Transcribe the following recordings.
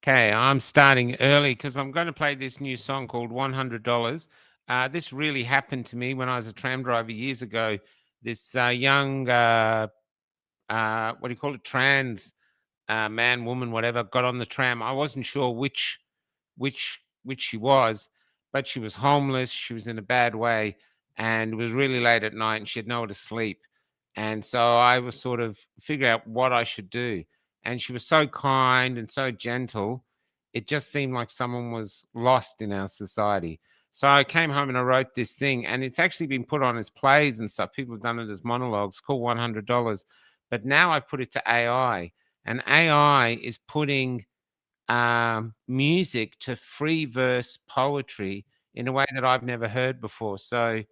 Okay, I'm starting early because I'm going to play this new song called $100. This really happened to me when I was a tram driver years ago. This young, what do you call it, trans man, woman, whatever, got on the tram. I wasn't sure which she was, but she was homeless. She was in a bad way, and it was really late at night, and she had nowhere to sleep. And so I was sort of figuring out what I should do. And she was so kind and so gentle. It just seemed like someone was lost in our society. So I came home and I wrote this thing, and it's actually been put on as plays and stuff. People have done it as monologues, called $100. But now I've put it to AI, and AI is putting music to free verse poetry in a way that I've never heard before. So,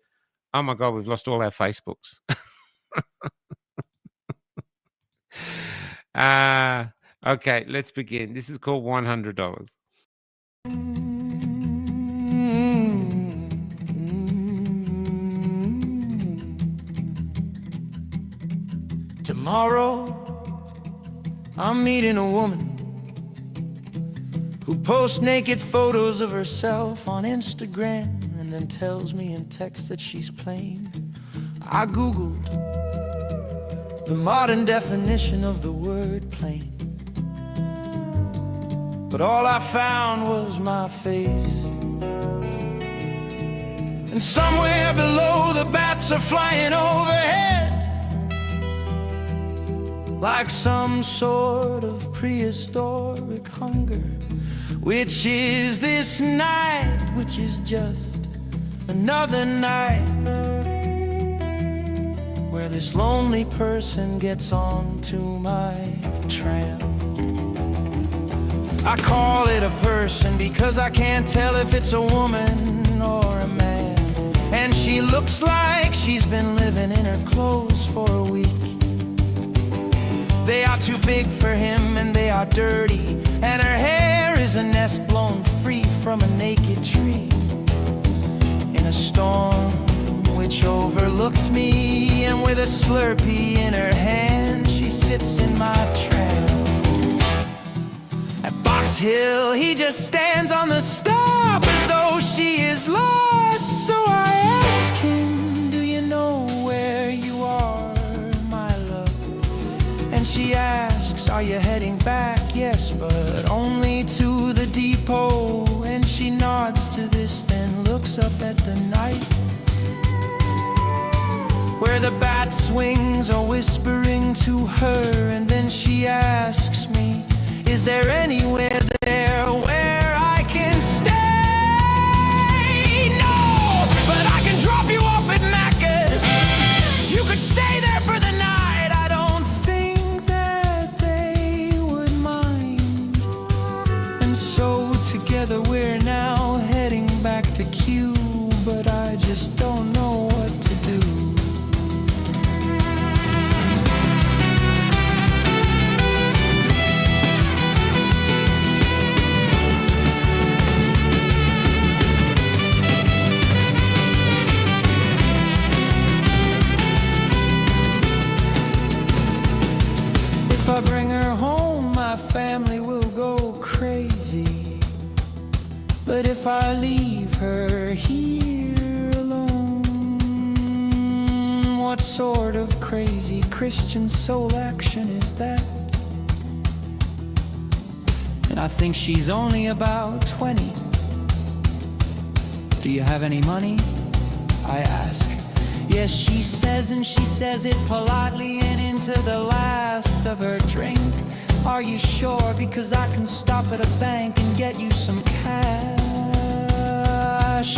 oh my God, we've lost all our Facebooks. Okay, let's begin. This is called $100. Tomorrow, I'm meeting a woman who posts naked photos of herself on Instagram and then tells me in text that she's plain. I Googled the modern definition of the word plain, but all I found was my face. And somewhere below, the bats are flying overhead like some sort of prehistoric hunger. Which is this night, which is just another night where this lonely person gets onto my tram. I call it a person because I can't tell if it's a woman or a man. And she looks like she's been living in her clothes for a week. They are too big for him and they are dirty, and her hair is a nest blown free from a naked tree in a storm which overlooked me. And with a Slurpee in her hand, she sits in my tram. At Box Hill, he just stands on the stop as though she is lost. So I ask him, do you know where you are, my love? And she asks, are you heading back? Yes, but only to the depot. And she nods to this, then looks up at the night where the bat's wings are whispering to her. And then she asks me, is there anywhere there where I can stay? No, but I can drop you off at Macca's. You could stay there for the night. I don't think that they would mind. And so together we're now heading back to Q, but I just don't know what to do. If I bring her home, my family will go crazy. But if I leave her here alone, what sort of crazy Christian soul action is that? And I think she's only about 20. Do you have any money? I ask. Yes, she says, and she says it politely and into the last of her drink. Are you sure? Because I can stop at a bank and get you some cash.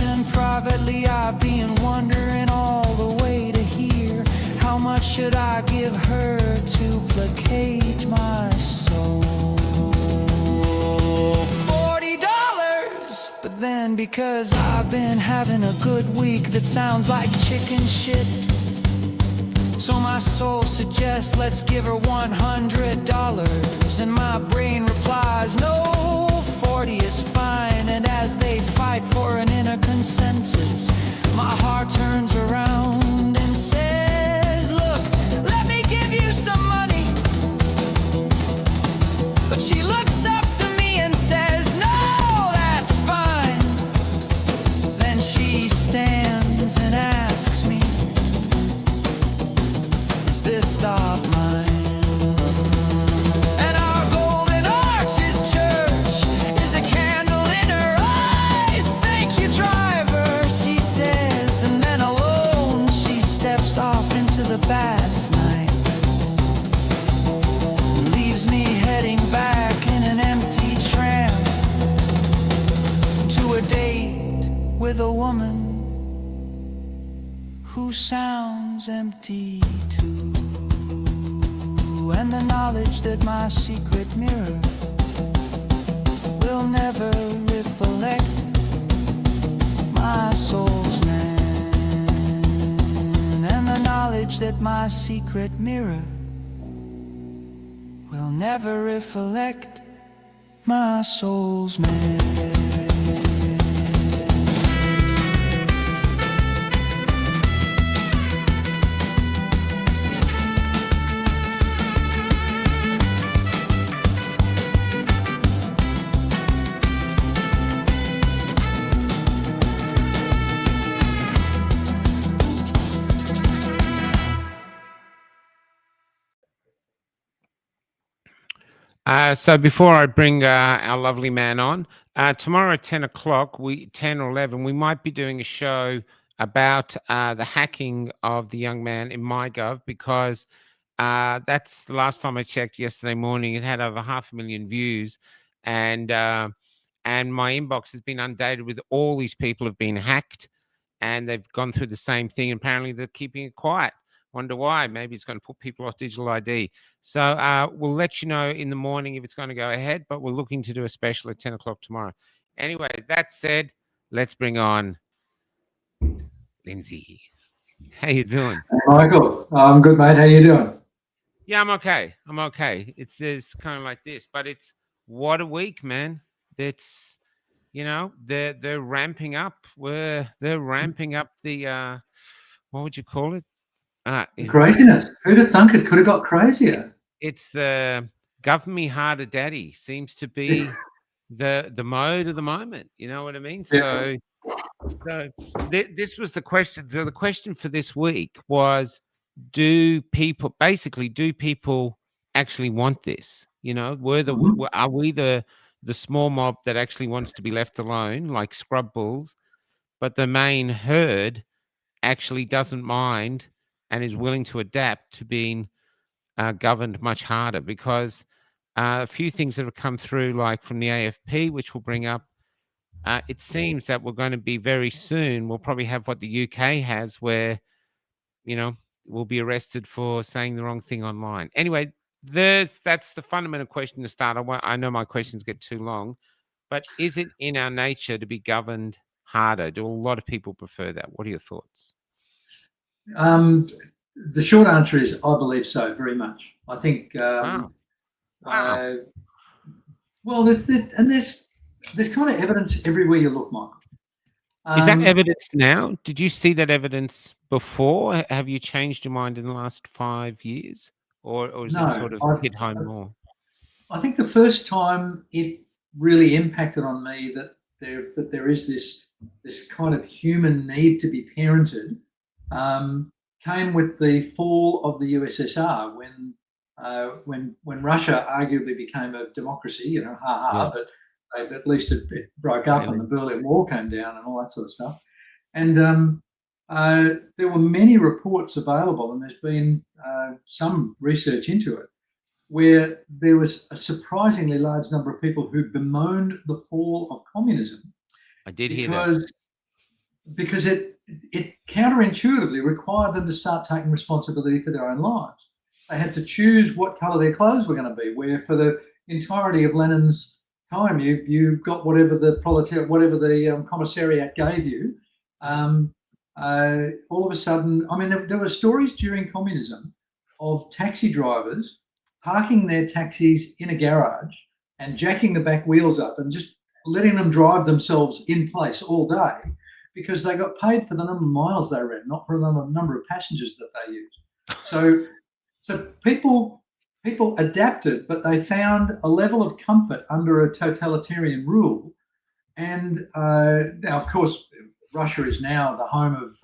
And privately I've been wondering all the way to here, how much should I give her to placate my soul? $40. But then because I've been having a good week that sounds like chicken shit, so my soul suggests let's give her $100. And my brain replies, no, 40 is fine. And as they fight for an inner consensus, my heart turns around and says, look, let me give you some money. But she looks up to me and says, sounds empty too, and the knowledge that my secret mirror will never reflect my soul's man, and the knowledge that my secret mirror will never reflect my soul's man. So before I bring our lovely man on, tomorrow at 10 o'clock, 10 or 11, we might be doing a show about the hacking of the young man in MyGov, because that's the last time I checked yesterday morning. It had over 500,000 views, and my inbox has been inundated with all these people have been hacked, and they've gone through the same thing. Apparently, they're keeping it quiet. Wonder why? Maybe it's going to put people off digital ID. So we'll let you know in the morning if it's going to go ahead, but we're looking to do a special at 10 o'clock tomorrow. Anyway, that said, let's bring on Lindsy. How you doing? Hey, Michael, I'm good, mate. How you doing? Yeah, I'm okay. I'm okay. It's kind of like this, but it's what a week, man. It's, they're ramping up. They're ramping up the what would you call it? Craziness. Who'd have thunk it could have got crazier? It's the govern me harder daddy seems to be the mode of the moment. You know what I mean? Yeah. So this was the question. The question for this week was, do people actually want this? Are we the small mob that actually wants to be left alone, like scrub bulls, but the main herd actually doesn't mind and is willing to adapt to being governed much harder? Because a few things that have come through, like from the AFP, which we'll bring up, it seems that we're going to be very soon, we'll probably have what the UK has, where, we'll be arrested for saying the wrong thing online. Anyway, that's the fundamental question to start. I know my questions get too long, but is it in our nature to be governed harder? Do a lot of people prefer that? What are your thoughts? The short answer is I believe so, very much. I think. Wow. Well, there's kind of evidence everywhere you look, Michael. Is that evidence now? Did you see that evidence before? Have you changed your mind in the last 5 years, or is it sort of hit home more? I think the first time it really impacted on me that there is this kind of human need to be parented came with the fall of the USSR, when Russia arguably became a democracy, but at least it broke up and the Berlin Wall came down and all that sort of stuff. And there were many reports available, and there's been some research into it, where there was a surprisingly large number of people who bemoaned the fall of communism. I did hear that. Because it counterintuitively required them to start taking responsibility for their own lives. They had to choose what colour their clothes were going to be, where for the entirety of Lenin's time, you got whatever the commissariat gave you. All of a sudden, I mean, there were stories during communism of taxi drivers parking their taxis in a garage and jacking the back wheels up and just letting them drive themselves in place all day, because they got paid for the number of miles they ran, not for the number of passengers that they used. So people adapted, but they found a level of comfort under a totalitarian rule. And now, of course, Russia is now the home of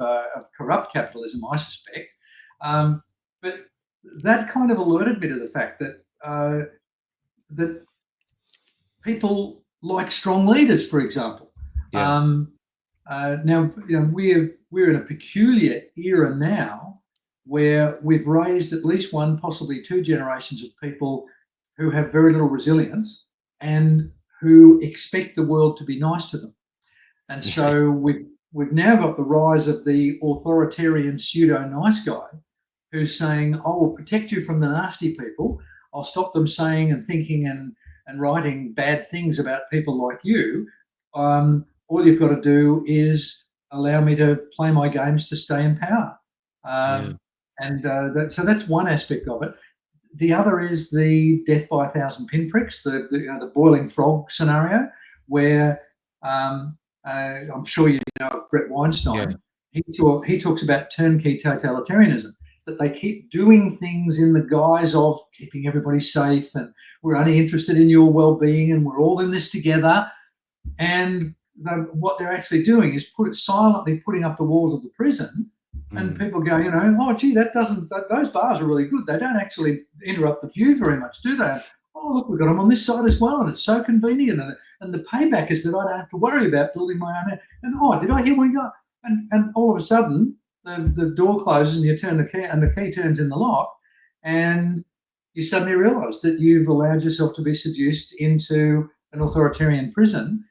corrupt capitalism, I suspect. But that kind of alerted me to the fact that that people like strong leaders, for example. Yeah. Now, we're in a peculiar era now where we've raised at least one, possibly two generations of people who have very little resilience and who expect the world to be nice to them. And so we've now got the rise of the authoritarian pseudo nice guy who's saying, I will protect you from the nasty people. I'll stop them saying and thinking and writing bad things about people like you. All you've got to do is allow me to play my games to stay in power. So that's one aspect of it. The other is the death by 1,000 pinpricks, the boiling frog scenario, where I'm sure you know of Brett Weinstein. Yeah. He talks about turnkey totalitarianism, that they keep doing things in the guise of keeping everybody safe, and we're only interested in your well-being, and we're all in this together. And what they're actually doing is silently putting up the walls of the prison. And people go, oh, gee, those bars are really good. They don't actually interrupt the view very much, do they? Oh, look, we've got them on this side as well, and it's so convenient. And the payback is that I don't have to worry about building my own. And, oh, did I hear one go? And all of a sudden, the door closes and you turn the key, and the key turns in the lock, and you suddenly realise that you've allowed yourself to be seduced into an authoritarian prison.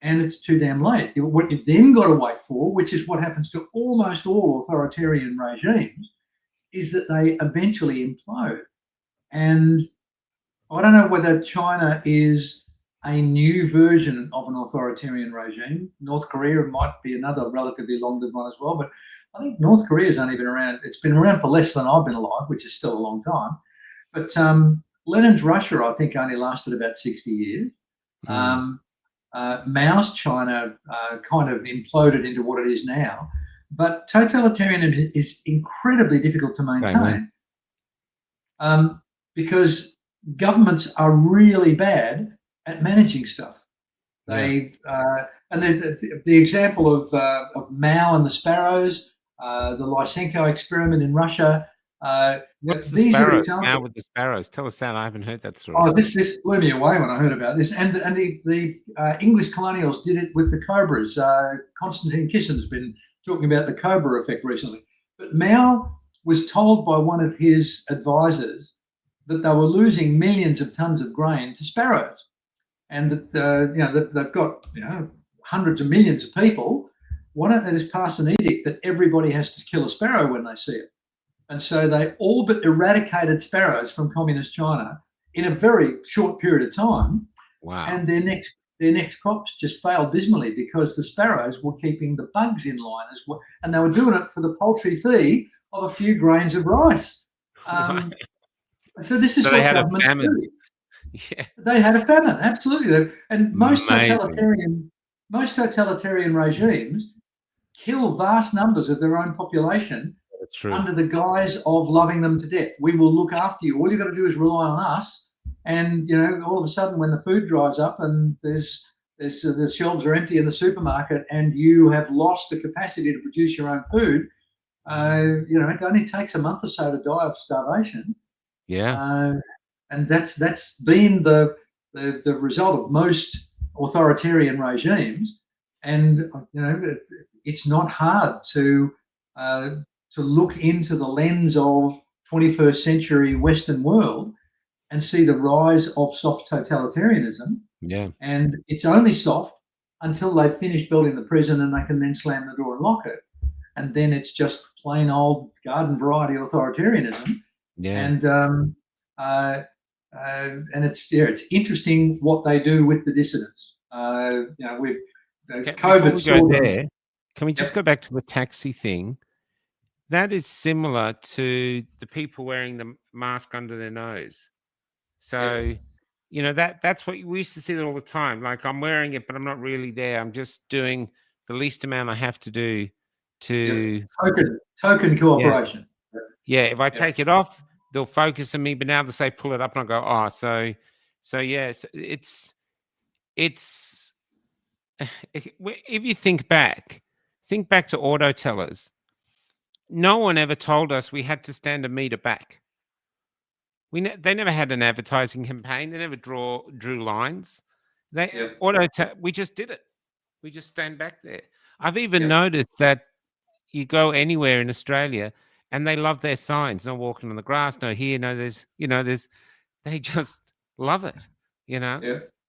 And it's too damn late. What you've then got to wait for, which is what happens to almost all authoritarian regimes, is that they eventually implode. And I don't know whether China is a new version of an authoritarian regime. North Korea might be another relatively long-lived one as well, but I think North Korea's only been around, it's been around for less than I've been alive, which is still a long time. But Lenin's Russia, I think, only lasted about 60 years. Mao's China kind of imploded into what it is now, but totalitarianism is incredibly difficult to maintain because governments are really bad at managing stuff. They and the example of Mao and the sparrows, the Lysenko experiment in Russia. What's the sparrows? Now with the sparrows, tell us that. I haven't heard that story. Oh, this blew me away when I heard about this. And the English colonials did it with the cobras. Konstantin Kissin's been talking about the cobra effect recently. But Mao was told by one of his advisors that they were losing millions of tons of grain to sparrows, and that that they've got hundreds of millions of people. Why don't they just pass an edict that everybody has to kill a sparrow when they see it? And so they all but eradicated sparrows from communist China in a very short period of time. Wow. And their next crops just failed dismally because the sparrows were keeping the bugs in line as well. And they were doing it for the paltry fee of a few grains of rice. So this is what governments do. Yeah. They had a famine, absolutely. And most totalitarian regimes kill vast numbers of their own population. That's true. Under the guise of loving them to death. We will look after you. All you've got to do is rely on us. And, all of a sudden when the food dries up and the shelves are empty in the supermarket and you have lost the capacity to produce your own food, it only takes a month or so to die of starvation. Yeah. And that's been the result of most authoritarian regimes. And, it's not hard to look into the lens of 21st century Western world and see the rise of soft totalitarianism. Yeah. And it's only soft until they've finished building the prison and they can then slam the door and lock it. And then it's just plain old garden variety authoritarianism. Yeah. And it's interesting what they do with the dissidents. With COVID. Can we just go back to the taxi thing? That is similar to the people wearing the mask under their nose. So, that's what we used to see that all the time. Like, I'm wearing it, but I'm not really there. I'm just doing the least amount I have to do to token cooperation. Yeah. If I take it off, they'll focus on me. But now they say pull it up, and I go, oh, so yes, it's. If you think back to auto tellers. No one ever told us we had to stand a meter back. They never had an advertising campaign. They never drew lines. We just did it. We just stand back there. I've even noticed that you go anywhere in Australia and they love their signs. No walking on the grass. No here. No there's. They just love it.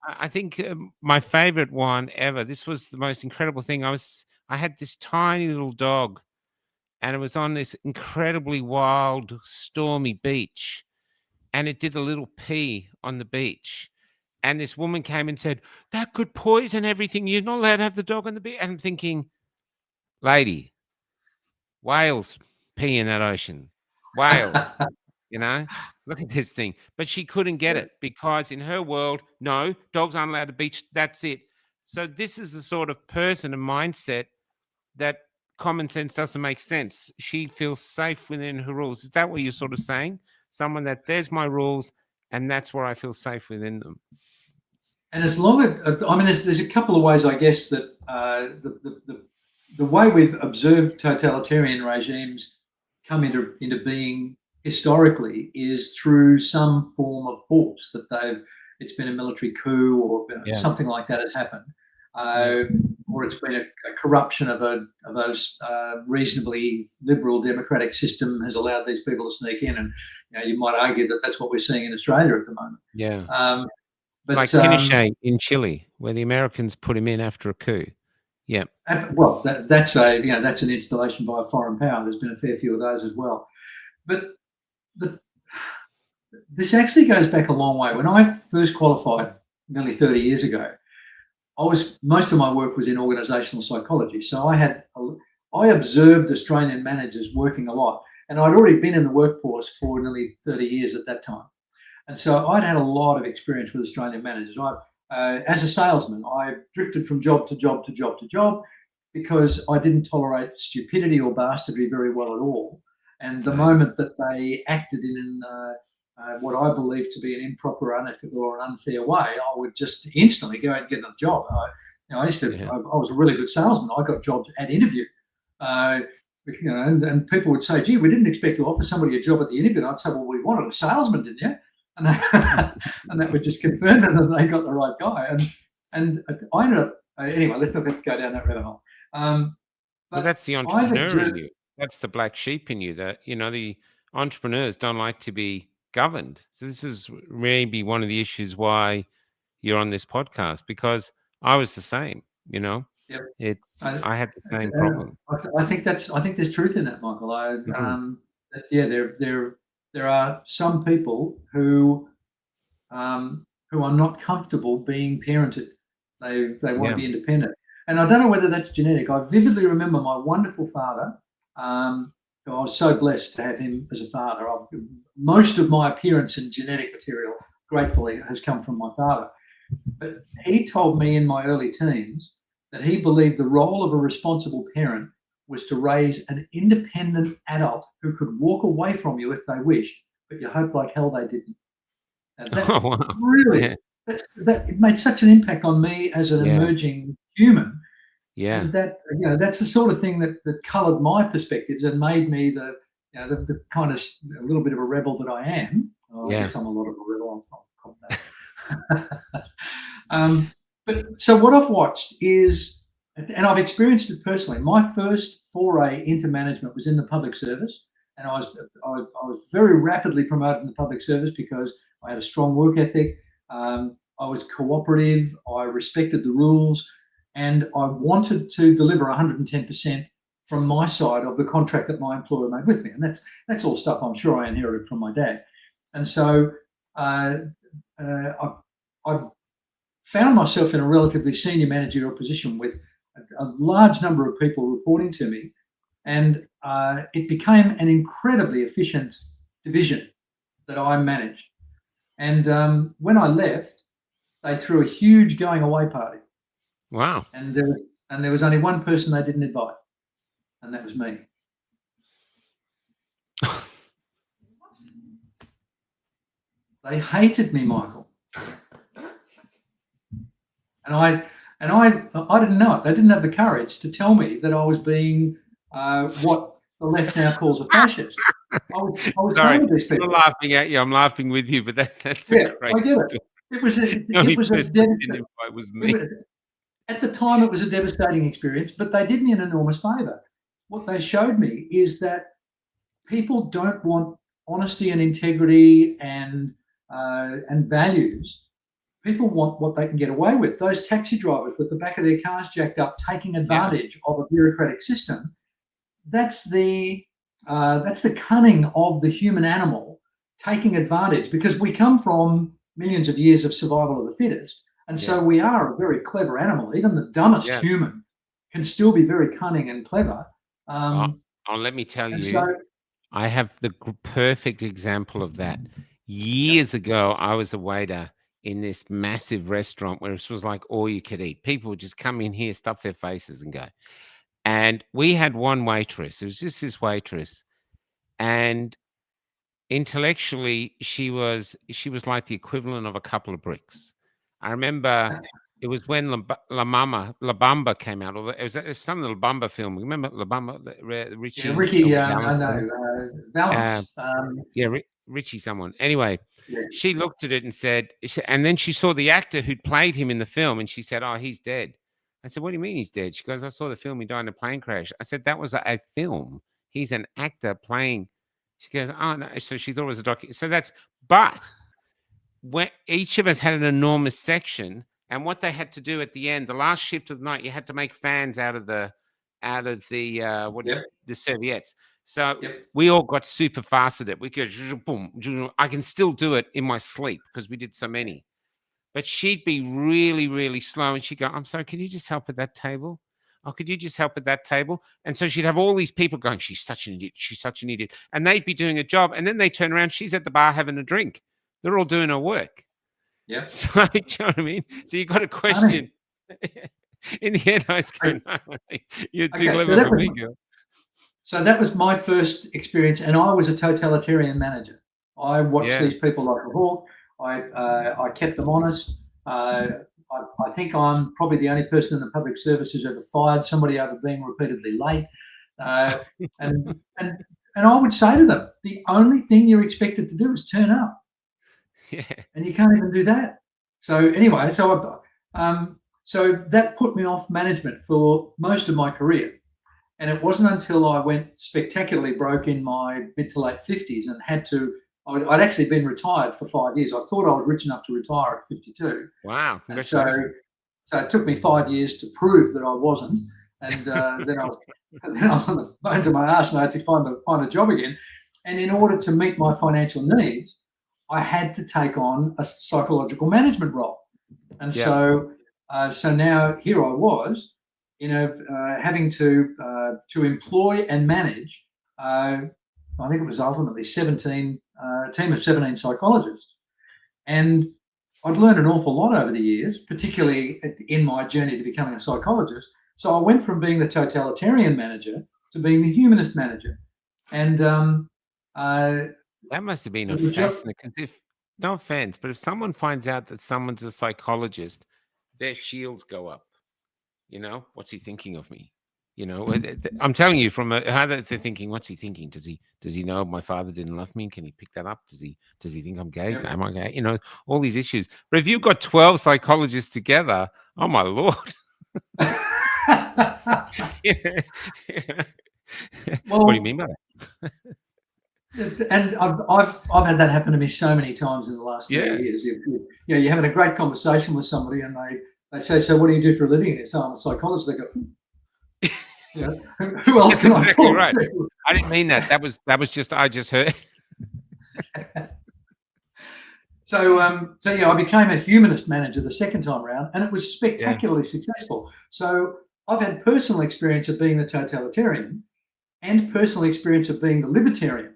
I think my favorite one ever. This was the most incredible thing. I was I had this tiny little dog, and it was on this incredibly wild, stormy beach, and it did a little pee on the beach. And this woman came and said, "That could poison everything. You're not allowed to have the dog on the beach." And I'm thinking, lady, whales pee in that ocean. Whales, you know, look at this thing. But she couldn't get it because in her world, no, dogs aren't allowed to beach. That's it. So this is the sort of person and mindset that common sense doesn't make sense. She feels safe within her rules. Is that what you're sort of saying? Someone that there's my rules and that's where I feel safe within them. And as long as, I mean, there's a couple of ways, I guess, that the way we've observed totalitarian regimes come into being historically is through some form of force that it's been a military coup or something like that has happened, or it's been a corruption of those reasonably liberal democratic system has allowed these people to sneak in, and you might argue that that's what we're seeing in Australia at the moment. Yeah. But, like Pinochet in Chile, where the Americans put him in after a coup. Yeah. Well, that's an installation by a foreign power. There's been a fair few of those as well. But this actually goes back a long way. When I first qualified nearly 30 years ago, most of my work was in organisational psychology. So I observed Australian managers working a lot, and I'd already been in the workforce for nearly 30 years at that time. And so I'd had a lot of experience with Australian managers. As a salesman, I drifted from job to job to job to job because I didn't tolerate stupidity or bastardry very well at all. And the moment that they acted in what I believed to be an improper, unethical, or an unfair way, I would just instantly go out and get another job. I was a really good salesman. I got jobs at interview. And people would say, "Gee, we didn't expect to offer somebody a job at the interview." And I'd say, "Well, we wanted a salesman, didn't you?" And that would just confirm that they got the right guy. And I ended up anyway. Let's not go down that rabbit hole. But that's the entrepreneur in you. That's the black sheep in you. That the entrepreneurs don't like to be governed. So this is maybe one of the issues why you're on this podcast, because I was the same. Yep. I had the same problem. I think there's truth in that, Michael. There are some people who are not comfortable being parented. They want to be independent. And I don't know whether that's genetic. I vividly remember my wonderful father. I was so blessed to have him as a father. Most of my appearance in genetic material, gratefully, has come from my father. But he told me in my early teens that he believed the role of a responsible parent was to raise an independent adult who could walk away from you if they wished, but you hoped like hell they didn't. It made such an impact on me as an emerging human. Yeah. And that's the sort of thing that coloured my perspectives and made me the kind of a little bit of a rebel that I am. I guess I'm a lot of a rebel. I'll call that. But so what I've watched is, and I've experienced it personally, my first foray into management was in the public service. And I was very rapidly promoted in the public service because I had a strong work ethic. I was cooperative. I respected the rules, and I wanted to deliver 110% from my side of the contract that my employer made with me. And that's all stuff I'm sure I inherited from my dad. And so I found myself in a relatively senior managerial position with a large number of people reporting to me. And it became an incredibly efficient division that I managed. And when I left, they threw a huge going away party. Wow. And there was only one person they didn't invite, and that was me. They hated me, Michael. And I didn't know it. They didn't have the courage to tell me that I was being what the left now calls a fascist. I was Sorry, with these people. I'm not laughing at you. I'm laughing with you, but that's great. I get it. It was me. At the time, it was a devastating experience, but they did me an enormous favour. What they showed me is that people don't want honesty and integrity and values. people want what they can get away with. Those taxi drivers with the back of their cars jacked up, taking advantage of a bureaucratic system. That's the cunning of the human animal taking advantage, because we come from millions of years of survival of the fittest, and so we are a very clever animal. Even the dumbest human can still be very cunning and clever. Let me tell you, I have the perfect example of that. Years ago, I was a waiter in this massive restaurant where it was like all you could eat. People would just come in here, stuff their faces and go. And we had one waitress. It was just this waitress. And intellectually, she was like the equivalent of a couple of bricks. I remember it was when La Bamba came out. Or it was some of the La Bamba film. Remember La Bamba? Richie. I know. Valance. Richie someone. Anyway, she looked at it and said, and then she saw the actor who'd played him in the film, and she said, "Oh, he's dead." I said, "What do you mean he's dead?" She goes, "I saw the film. He died in a plane crash." I said, "That was a film. He's an actor playing." She goes, "Oh, no." So she thought it was a documentary. So but when each of us had an enormous section, and what they had to do at the end, the last shift of the night, you had to make fans out of the the serviettes. So we all got super fast at it. We go, boom. I can still do it in my sleep because we did so many. But she'd be really, really slow, and she'd go, "I'm sorry, can you just help at that table? Oh, could you just help at that table?" And so she'd have all these people going, "She's such an idiot. She's such an idiot." And they'd be doing a job, and then they turn around, she's at the bar having a drink. They're all doing her work. Yeah. So, do you know what I mean? So you got a question. In the end, I was going, "No, you're too clever for me, girl." So that was my first experience, and I was a totalitarian manager. I watched these people like a hawk. I kept them honest. I think I'm probably the only person in the public service who's ever fired somebody over being repeatedly late. And I would say to them, the only thing you're expected to do is turn up. Yeah. And you can't even do that. So anyway, so that put me off management for most of my career. And it wasn't until I went spectacularly broke in my mid to late 50s and I'd actually been retired for 5 years. I thought I was rich enough to retire at 52. Wow. And so it took me 5 years to prove that I wasn't. And then I was on the bones of my arse and I had to find a job again. And in order to meet my financial needs, I had to take on a psychological management role. And so now here I was, having to employ and manage, I think it was ultimately a team of 17 psychologists. And I'd learned an awful lot over the years, particularly in my journey to becoming a psychologist. So I went from being the totalitarian manager to being the humanist manager. And that must have been a fascinating, because no offense, but if someone finds out that someone's a psychologist, their shields go up. What's he thinking of me? I'm telling you how they're thinking. What's he thinking? Does he know my father didn't love me? Can he pick that up? Does he think I'm gay? Am I gay? All these issues. But if you've got 12 psychologists together, oh my Lord. Well, what do you mean by that? And I've had that happen to me so many times in the last 30 years. You're having a great conversation with somebody and they say, "So what do you do for a living?" And it's, "Oh, I'm a psychologist." They go, "Who else can I call?" Right. I didn't mean that. That was just, I just heard. So I became a humanist manager the second time around, and it was spectacularly successful. So I've had personal experience of being the totalitarian and personal experience of being the libertarian.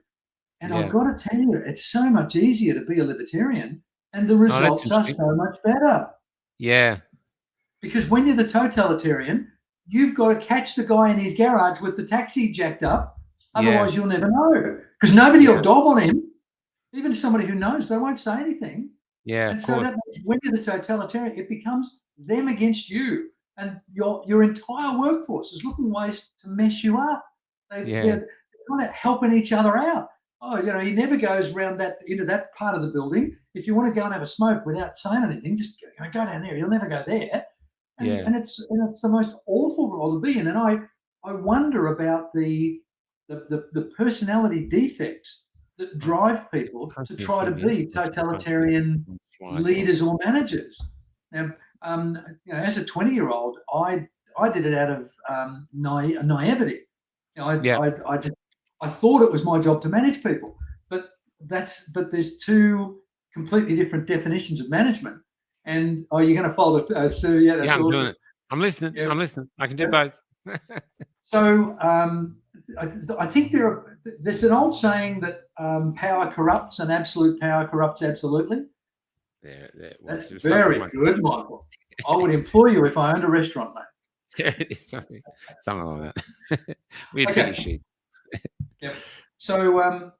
And I've got to tell you, it's so much easier to be a libertarian, and the results are so much better. Yeah. Because when you're the totalitarian, you've got to catch the guy in his garage with the taxi jacked up. Otherwise, you'll never know. Because nobody will dob on him. Even somebody who knows, they won't say anything. Yeah, and so when you're the totalitarian, it becomes them against you. And your entire workforce is looking ways to mess you up. They're kind of helping each other out. Oh, he never goes into that part of the building. If you want to go and have a smoke without saying anything, just go down there. You'll never go there. And it's the most awful role to be in. And I wonder about the personality defects that drive people to try to be totalitarian leaders or managers. Now, as a 20-year-old, I did it out of naivety. I thought it was my job to manage people, but there's two completely different definitions of management. And you're going to follow it, Sue? Yeah, that's I'm awesome. doing it. I'm listening. Yeah. I'm listening. I can do both. So I think there's an old saying that power corrupts and absolute power corrupts absolutely. That's very good, Michael. I would employ you if I owned a restaurant, mate. Yeah, it is something like that. Weird figure sheet. Yep. So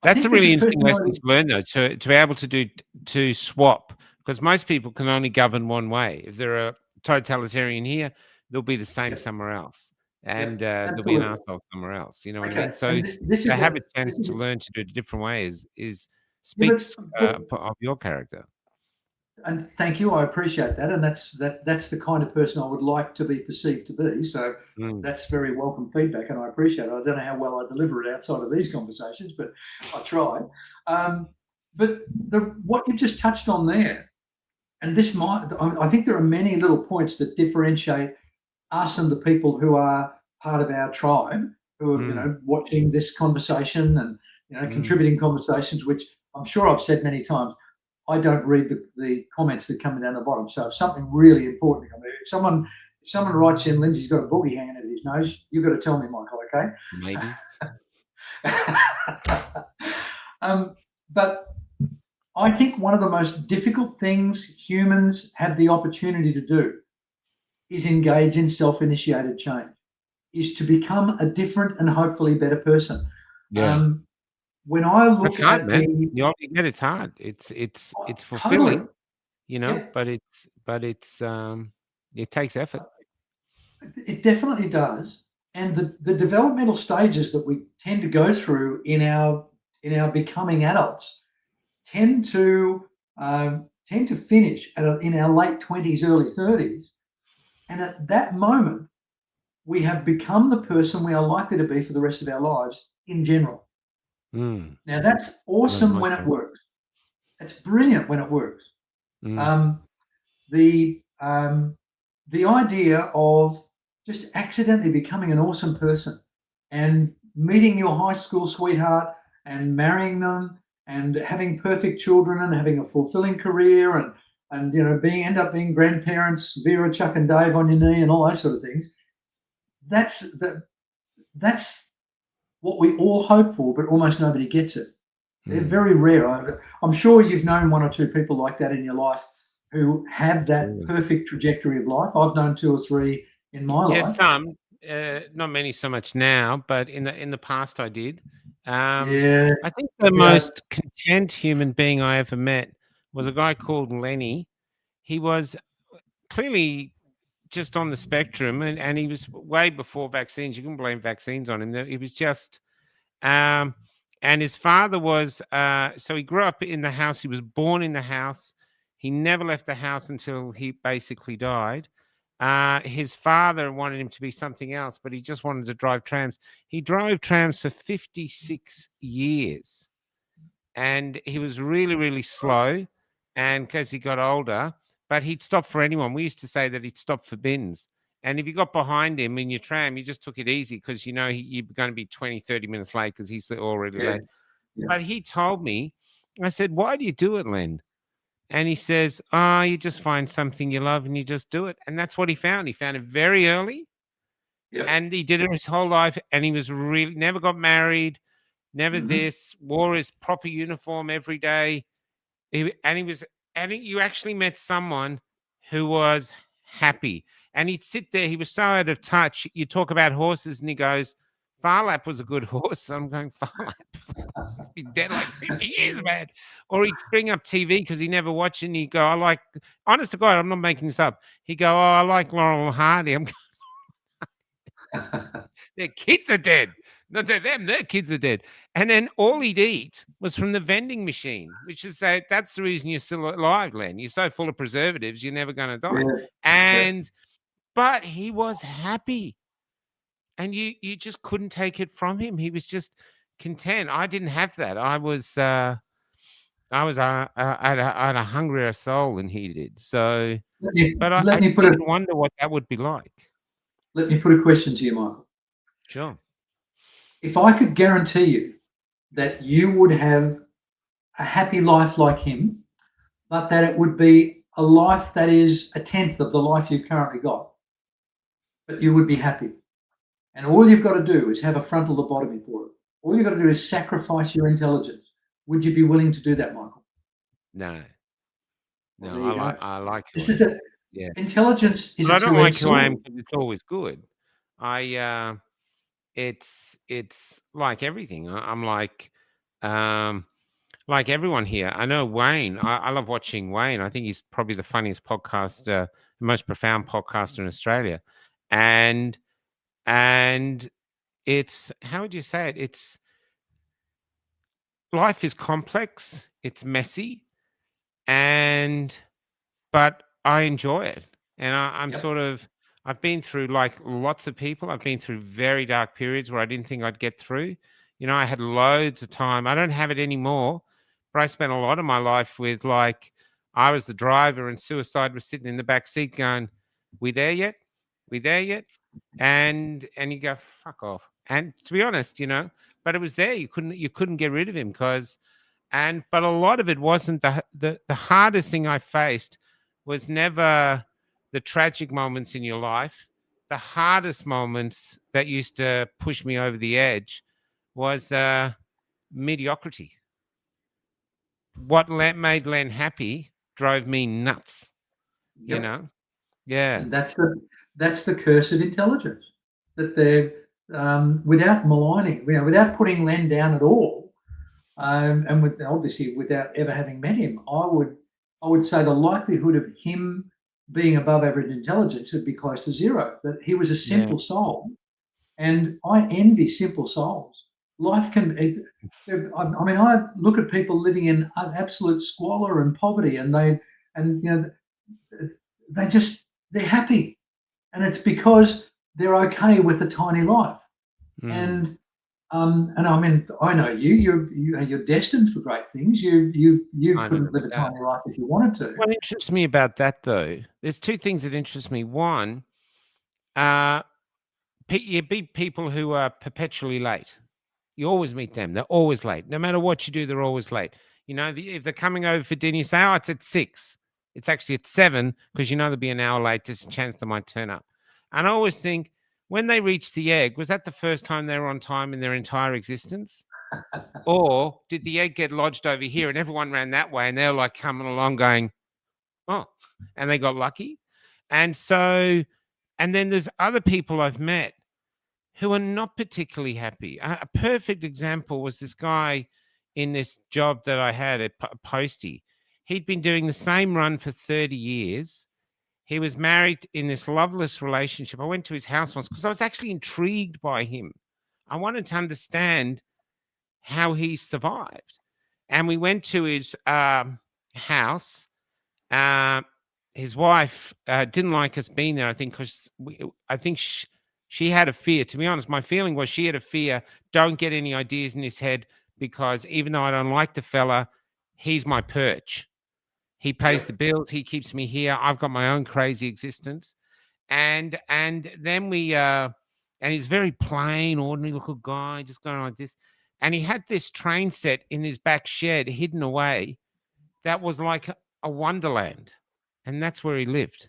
that's a really interesting lesson to learn, though, to be able to swap, because most people can only govern one way. If they're a totalitarian here, they'll be the same somewhere else, and there'll be an arsehole somewhere else. You know what I mean? So to have a chance to learn to do it a different way is speaks of your character. And thank you, I appreciate that, and that's the kind of person I would like to be perceived to be. So that's very welcome feedback, and I appreciate it. I don't know how well I deliver it outside of these conversations, but I try. But what you just touched on there, and I think there are many little points that differentiate us and the people who are part of our tribe, who are watching this conversation and contributing conversations, which I'm sure I've said many times. I don't read the comments that come down the bottom. So if something really important comes, if someone writes in, Lindsay's got a boogie hanging out of his nose, you've got to tell me, Michael, okay? Maybe. But I think one of the most difficult things humans have the opportunity to do is engage in self-initiated change, is to become a different and hopefully better person. Yeah. When I look it's hard, at man. You get it's hard. It's fulfilling, totally. but it takes effort. It definitely does. And the developmental stages that we tend to go through in our becoming adults tend to finish in our late 20s, early 30s. And at that moment, we have become the person we are likely to be for the rest of our lives in general. Now, that's awesome when it works. It's brilliant when it works. The idea of just accidentally becoming an awesome person and meeting your high school sweetheart and marrying them and having perfect children and having a fulfilling career and end up being grandparents, Vera, Chuck, and Dave on your knee and all those sort of things. That's what we all hope for, but almost nobody gets it. They're very rare. I'm sure you've known one or two people like that in your life who have that perfect trajectory of life. I've known two or three in my life. Yes, some, not many so much now, but in the past I did. I think the most content human being I ever met was a guy called Lenny. He was clearly just on the spectrum, and he was way before vaccines. You couldn't blame vaccines on him. He was just, and his father was, so he grew up in the house. He was born in the house. He never left the house until he basically died. His father wanted him to be something else, but he just wanted to drive trams. He drove trams for 56 years, and he was really, really slow. And because he got older, but he'd stop for anyone. We used to say that he'd stop for bins. And if you got behind him in your tram, you just took it easy because, you're going to be 20, 30 minutes late because he's already late. Yeah. But he told me, I said, why do you do it, Len? And he says, you just find something you love and you just do it. And that's what he found. He found it very early. Yeah. And he did it his whole life. And he was really never got married, never this, wore his proper uniform every day. You actually met someone who was happy. And he'd sit there. He was so out of touch. You talk about horses and he goes, Farlap was a good horse. I'm going, Farlap. He's been dead like 50 years, man. Or he'd bring up TV because he never watched it. And he'd go, honest to God, I'm not making this up. He'd go, I like Laurel and Hardy. I'm going, their kids are dead. Not them, their kids are dead. And then all he'd eat was from the vending machine, which is that's the reason you're still alive, Len. You're so full of preservatives, you're never going to die. But he was happy. And you just couldn't take it from him. He was just content. I didn't have that. I was I had a hungrier soul than he did. So, Let me, but let I me put did a wonder what that would be like. let me put a question to you, Michael. Sure. If I could guarantee you that you would have a happy life like him, but that it would be a life that is a tenth of the life you've currently got, but you would be happy. And all you've got to do is have a frontal lobotomy for it. All you've got to do is sacrifice your intelligence. Would you be willing to do that, Michael? No. Well, No, there you go. I like who This I is am. the Yeah. intelligence is But a I don't two-edged like who I am sword. because it's always good. I it's like everything. I'm like everyone here. I know Wayne. I love watching Wayne. I think he's probably the funniest podcaster, most profound podcaster in Australia. And and it's, how would you say it? It's, life is complex, it's messy, and but I enjoy it. And I'm Yep. sort of, I've been through like lots of people. I've been through very dark periods where I didn't think I'd get through. You know, I had loads of time. I don't have it anymore, but I spent a lot of my life with like, I was the driver and suicide was sitting in the back seat going, "We there yet? We there yet?" And you go, "Fuck off." And to be honest, you know, but it was there. You couldn't get rid of him because, and but a lot of it wasn't the hardest thing I faced was never the tragic moments in your life. The hardest moments that used to push me over the edge was mediocrity. What made Len happy drove me nuts. You Yep. know, yeah, And that's the curse of intelligence. That they're without maligning, without putting Len down at all, and with obviously without ever having met him, I would say the likelihood of him being above average intelligence would be close to zero. That he was a yeah, simple soul, and I envy simple souls. Life can. I mean, I look at people living in absolute squalor and poverty, and they just they're happy, and it's because they're okay with a tiny life. mm, And I mean, I know you're destined for great things. You I don't know couldn't live about a that. tiny life if you wanted to. What interests me about that, though, there's two things that interest me. One, uh, you meet people who are perpetually late. You always meet them. They're always late. No matter what you do, they're always late. You know, if they're coming over for dinner, you say, "Oh, it's at 6." It's actually at 7 because you know they'll be an hour late. There's a chance they might turn up. And I always think, when they reached the egg, was that the first time they were on time in their entire existence? Or did the egg get lodged over here and everyone ran that way and they're like coming along going, "Oh," and they got lucky? And so, and then there's other people I've met who are not particularly happy. A perfect example was this guy in this job that I had at Postie. He'd been doing the same run for 30 years. He was married in this loveless relationship. I went to his house once because I was actually intrigued by him. I wanted to understand how he survived. And we went to his house. Uh, his wife didn't like us being there, I think, because I think she had a fear. To be honest, my feeling was she had a fear. Don't get any ideas in his head because even though I don't like the fella, he's my perch. He pays the Yep. bills. He keeps me here. I've got my own crazy existence. And then and he's very plain, ordinary little guy, just going like this. And he had this train set in his back shed, hidden away, that was like a wonderland, and that's where he lived.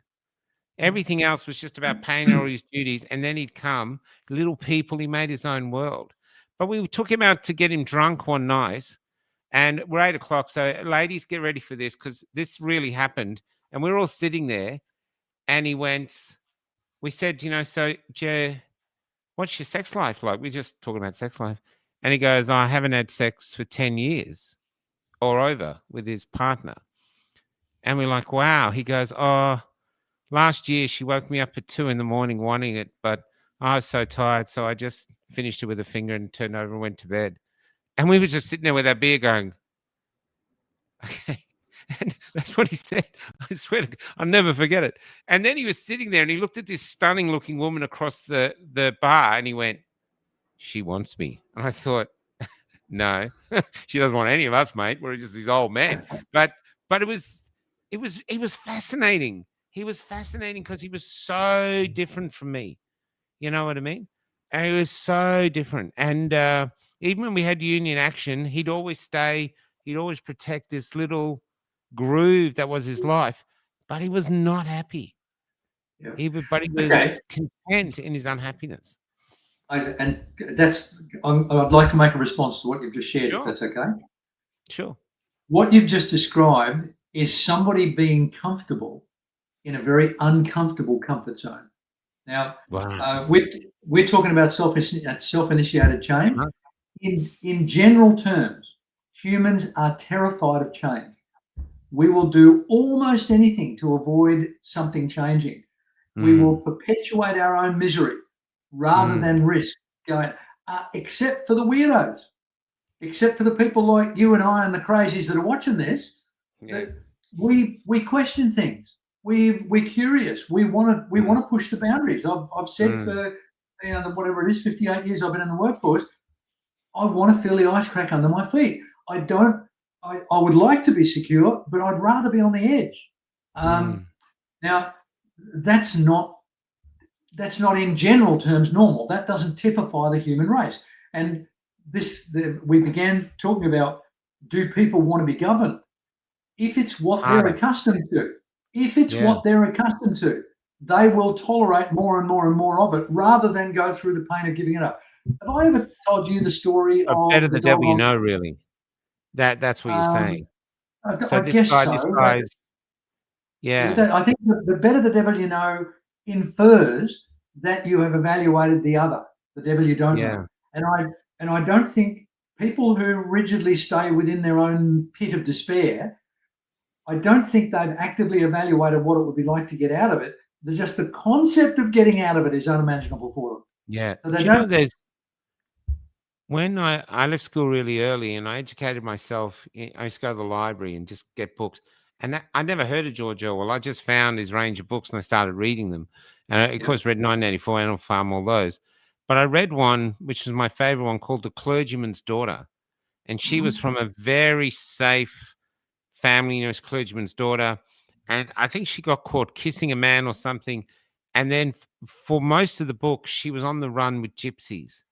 Everything else was just about paying all his duties, and then he'd come, little people. He made his own world. But we took him out to get him drunk one night, and we're 8 o'clock. So, ladies, get ready for this because this really happened. And we were all sitting there, and he went. We said, so, Joe, what's your sex life like? We're just talking about sex life, and he goes, "I haven't had sex for 10 years or over with his partner." And we're like, "Wow." He goes, "Oh, last year she woke me up at 2 a.m. wanting it, but I was so tired, so I just finished it with a finger and turned over and went to bed." And we were just sitting there with our beer going, "Okay." And that's what he said. I swear to God, I'll never forget it. And then he was sitting there and he looked at this stunning looking woman across the bar and he went, "She wants me." And I thought, No, she doesn't want any of us, mate. We're just these old men. But he was fascinating. He was fascinating because he was so different from me. You know what I mean? And he was so different. And even when we had union action, he'd always stay. He'd always protect this little groove that was his life. But he was not happy. Yeah. But he Okay. was content in his unhappiness. And I'd like to make a response to what you've just shared, if Sure. that's okay. Sure. What you've just described is somebody being comfortable in a very uncomfortable comfort zone. Now, Wow. we're talking about self-initiated change. Uh-huh. In general terms, humans are terrified of change. We will do almost anything to avoid something changing. We will perpetuate our own misery rather than risk going, except for the weirdos, except for the people like you and I and the crazies that are watching this. Yeah. We question things. We're curious. We want to push the boundaries. I've said for whatever it is, 58 years I've been in the workforce, I want to feel the ice crack under my feet. I would like to be secure, but I'd rather be on the edge. Now, that's not in general terms normal. That doesn't typify the human race. And we began talking about, do people want to be governed? If it's what they're accustomed to, they will tolerate more and more and more of it rather than go through the pain of giving it up. Have I ever told you the story of better the the devil you dog? know, really. That's what you're saying. So I guess so. this guy's, yeah. I think the better the devil you know infers that you have evaluated the other, the devil you don't know. And I don't think people who rigidly stay within their own pit of despair, I don't think they've actively evaluated what it would be like to get out of it. Just the concept of getting out of it is unimaginable for them. Yeah. So Do you know, when I left school really early and I educated myself, I used to go to the library and just get books. And I never heard of George Orwell. I just found his range of books and I started reading them. And I, of course, read 1984, Animal Farm, all those. But I read one, which was my favorite one, called The Clergyman's Daughter. And she was from a very safe family, you know, clergyman's daughter. And I think she got caught kissing a man or something. And then for most of the book, she was on the run with gypsies.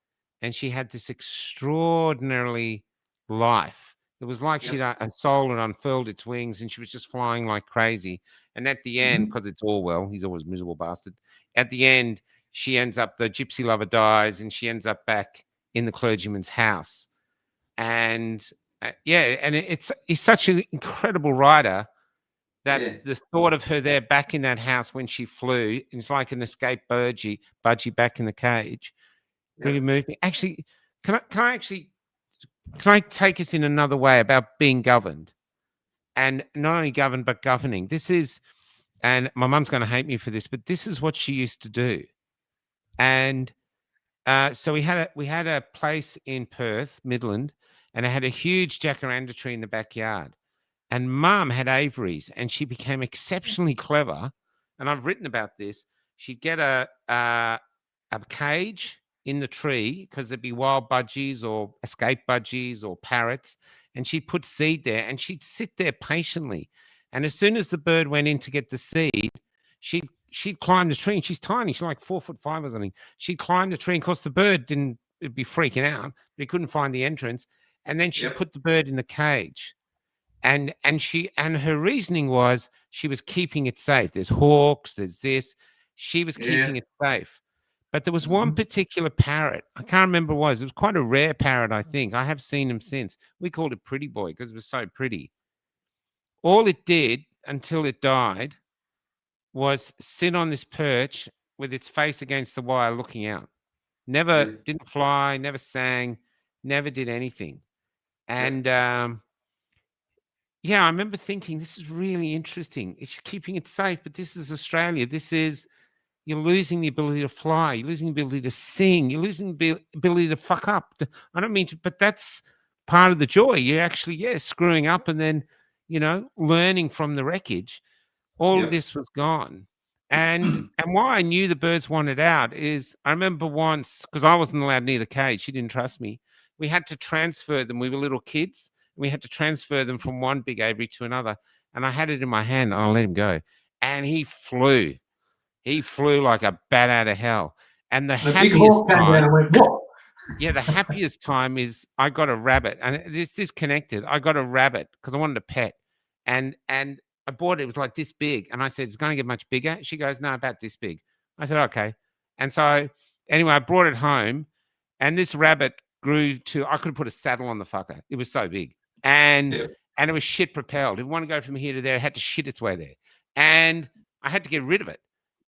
And she had this extraordinarily life. It was like her soul had unfurled its wings and she was just flying like crazy. And at the end, because it's Orwell, he's always a miserable bastard. At the end, she ends up, the gypsy lover dies and she ends up back in the clergyman's house. And he's such an incredible writer that the thought of her there back in that house when she flew, it's like an escaped budgie back in the cage. Really moved me. Actually, can I take us in another way about being governed, and not only governed but governing? This is, and my mum's going to hate me for this, but this is what she used to do. And so we had a place in Perth, Midland, and it had a huge jacaranda tree in the backyard. And Mum had aviaries, and she became exceptionally clever. And I've written about this. She'd get a cage in the tree because there'd be wild budgies or escaped budgies or parrots, and she'd put seed there, and she'd sit there patiently. And as soon as the bird went in to get the seed, she'd climb the tree. And she's tiny; she's like 4'5" or something. She'd climb the tree, and of course the bird it'd be freaking out, but he couldn't find the entrance. And then she'd put the bird in the cage. And her reasoning was she was keeping it safe. There's hawks, there's this. She was keeping it safe. But there was one particular parrot. I can't remember what it was. It was quite a rare parrot, I think. I have seen him since. We called it Pretty Boy because it was so pretty. All it did until it died was sit on this perch with its face against the wire looking out. Never didn't fly, never sang, never did anything. And I remember thinking, this is really interesting. It's keeping it safe, but this is Australia. You're losing the ability to fly. You're losing the ability to sing. You're losing the ability to fuck up. I don't mean to, but that's part of the joy. You're actually, screwing up and then, learning from the wreckage. All of this was gone. And why I knew the birds wanted out is I remember once, because I wasn't allowed near the cage. She didn't trust me. we had to transfer them. We were little kids. We had to transfer them from one big aviary to another. And I had it in my hand and I let him go. And he flew. He flew like a bat out of hell. And the The big happiest hawk came time, down and went, whoa. yeah, the happiest time is I got a rabbit, and this is connected. I got a rabbit because I wanted a pet, and I bought it. It was like this big, and I said it's going to get much bigger. She goes, no, about this big. I said okay, and so anyway, I brought it home, and this rabbit grew to. I could have put a saddle on the fucker. It was so big, and Yeah. and it was shit propelled. It wanted to go from here to there. It had to shit its way there, and I had to get rid of it.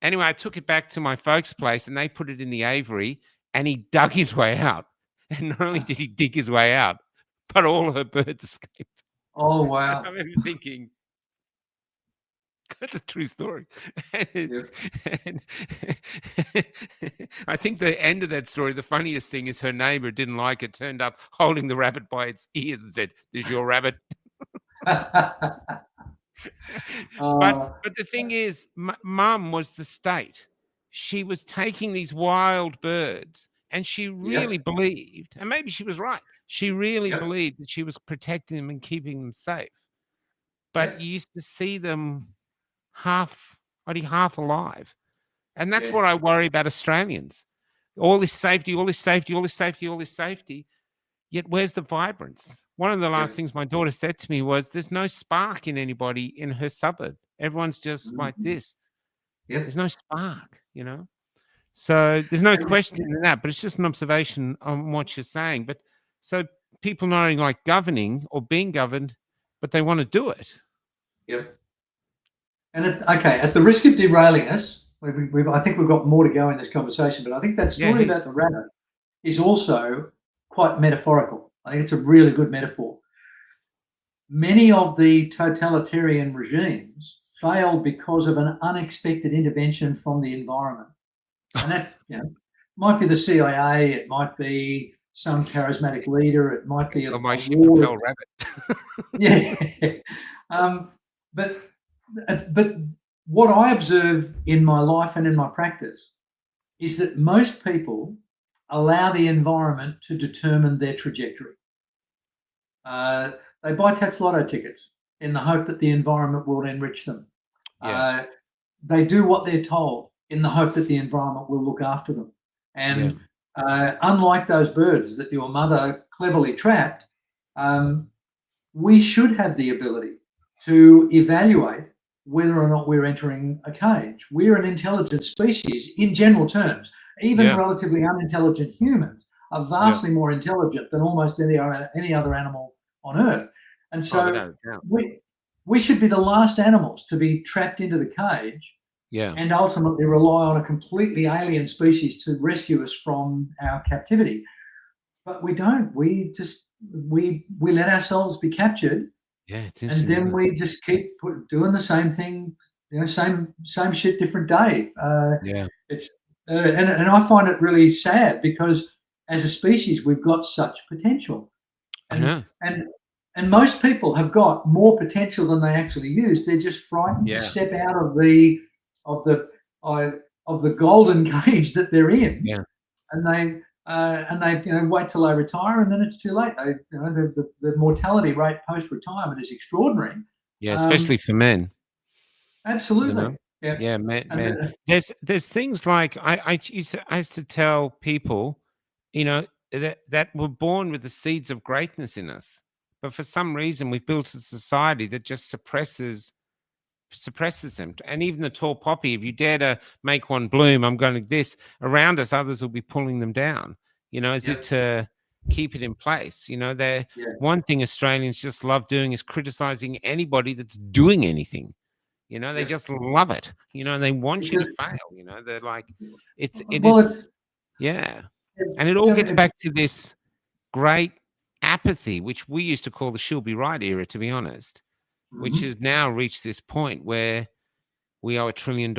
Anyway, I took it back to my folks' place, and they put it in the aviary. And he dug his way out. And not only did he dig his way out, but all her birds escaped. Oh, wow. I remember thinking, that's a true story. And I think the end of that story, the funniest thing is her neighbor didn't like it, turned up holding the rabbit by its ears and said, "This is your rabbit." But the thing is, Mum was the state. She was taking these wild birds and she really believed, and maybe she was right, she really believed that she was protecting them and keeping them safe. But you used to see them half alive. And that's what I worry about Australians. All this safety, all this safety, all this safety, all this safety. Yet where's the vibrance? One of the last things my daughter said to me was, there's no spark in anybody in her suburb. Everyone's just like this. There's no spark, you know? So there's no question in that, but it's just an observation on what you're saying. But so people not only like governing or being governed, but they want to do it. Yep. And at the risk of derailing us, I think we've got more to go in this conversation, but I think that story about the rabbit is also quite metaphorical. I think it's a really good metaphor. Many of the totalitarian regimes failed because of an unexpected intervention from the environment. And that, might be the CIA, it might be some charismatic leader, it might be a rabbit. But what I observe in my life and in my practice is that most people allow the environment to determine their trajectory. They buy tax lotto tickets in the hope that the environment will enrich them. They do what they're told in the hope that the environment will look after them. And unlike those birds that your mother cleverly trapped, we should have the ability to evaluate whether or not we're entering a cage. We're an intelligent species in general terms. Even relatively unintelligent humans are vastly more intelligent than almost any other animal on Earth. And so we should be the last animals to be trapped into the cage and ultimately rely on a completely alien species to rescue us from our captivity. But we don't. We just we let ourselves be captured. It's and then we just keep doing the same thing, same shit, different day. It's and I find it really sad because as a species we've got such potential, and most people have got more potential than they actually use. They're just frightened to step out of the golden cage that they're in, and they wait till they retire, and then it's too late. The mortality rate post-retirement is extraordinary. Especially for men. Absolutely. Men. There's things like I used to tell people, that were born with the seeds of greatness in us, but for some reason we've built a society that just suppresses them. And even the tall poppy, if you dare to make one bloom, I'm going to this around us, others will be pulling them down, as if to keep it in place. One thing Australians just love doing is criticizing anybody that's doing anything. They just love it. They want you to fail. They're like, and it all gets back to this great apathy, which we used to call the she'll be right era, to be honest. Which has now reached this point where we owe $1 trillion.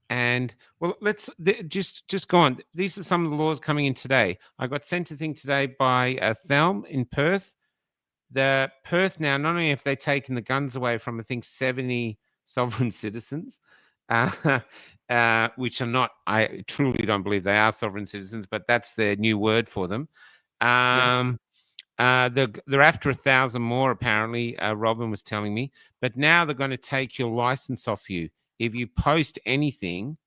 And let's just go on. These are some of the laws coming in today. I got sent a thing today by Thelm in Perth. The Perth now, not only have they taken the guns away from, I think, 70 sovereign citizens, which are not, I truly don't believe they are sovereign citizens, but that's their new word for them. they're after 1,000 more, apparently, Robin was telling me. But now they're going to take your license off you. If you post anything,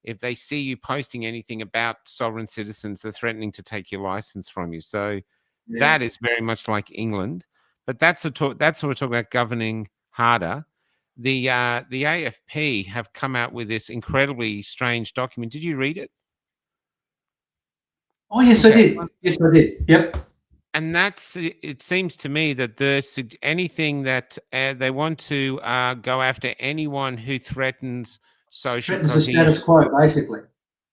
if they see you posting anything about sovereign citizens, they're threatening to take your license from you. So that is very much like England. But that's what we're talking about, governing harder. The AFP have come out with this incredibly strange document. Did you read it? Oh, yes, Okay. I did. Yes, I did. Yep. And it seems to me that there's anything that they want to go after anyone who threatens social Threatens the cohesion. status quo, basically.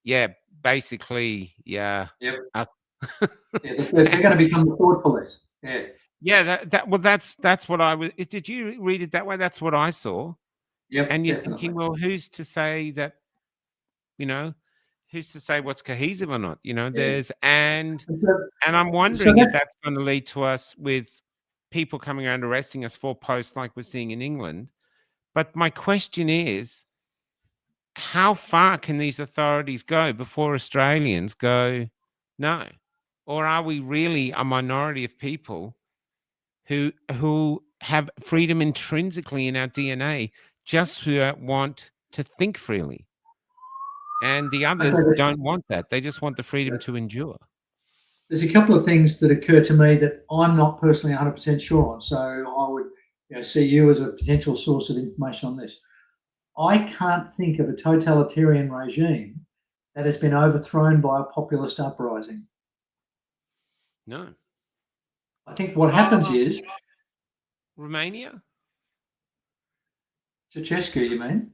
Yeah, basically, yeah. Yep. Us. Yeah, they're going to become the thought police. Yeah. Yeah, that's what I was. Did you read it that way? That's what I saw. Yep. And you're Definitely. thinking, well, who's to say that? Who's to say what's cohesive or not? And I'm wondering if that's going to lead to us with people coming around arresting us for posts like we're seeing in England. But my question is, how far can these authorities go before Australians go, no? Or are we really a minority of people who have freedom intrinsically in our DNA, just who want to think freely? And the others don't want that. They just want the freedom to endure. There's a couple of things that occur to me that I'm not personally 100% sure on. So I would see you as a potential source of information on this. I can't think of a totalitarian regime that has been overthrown by a populist uprising. No. I think what happens is... Romania? Ceausescu, you mean?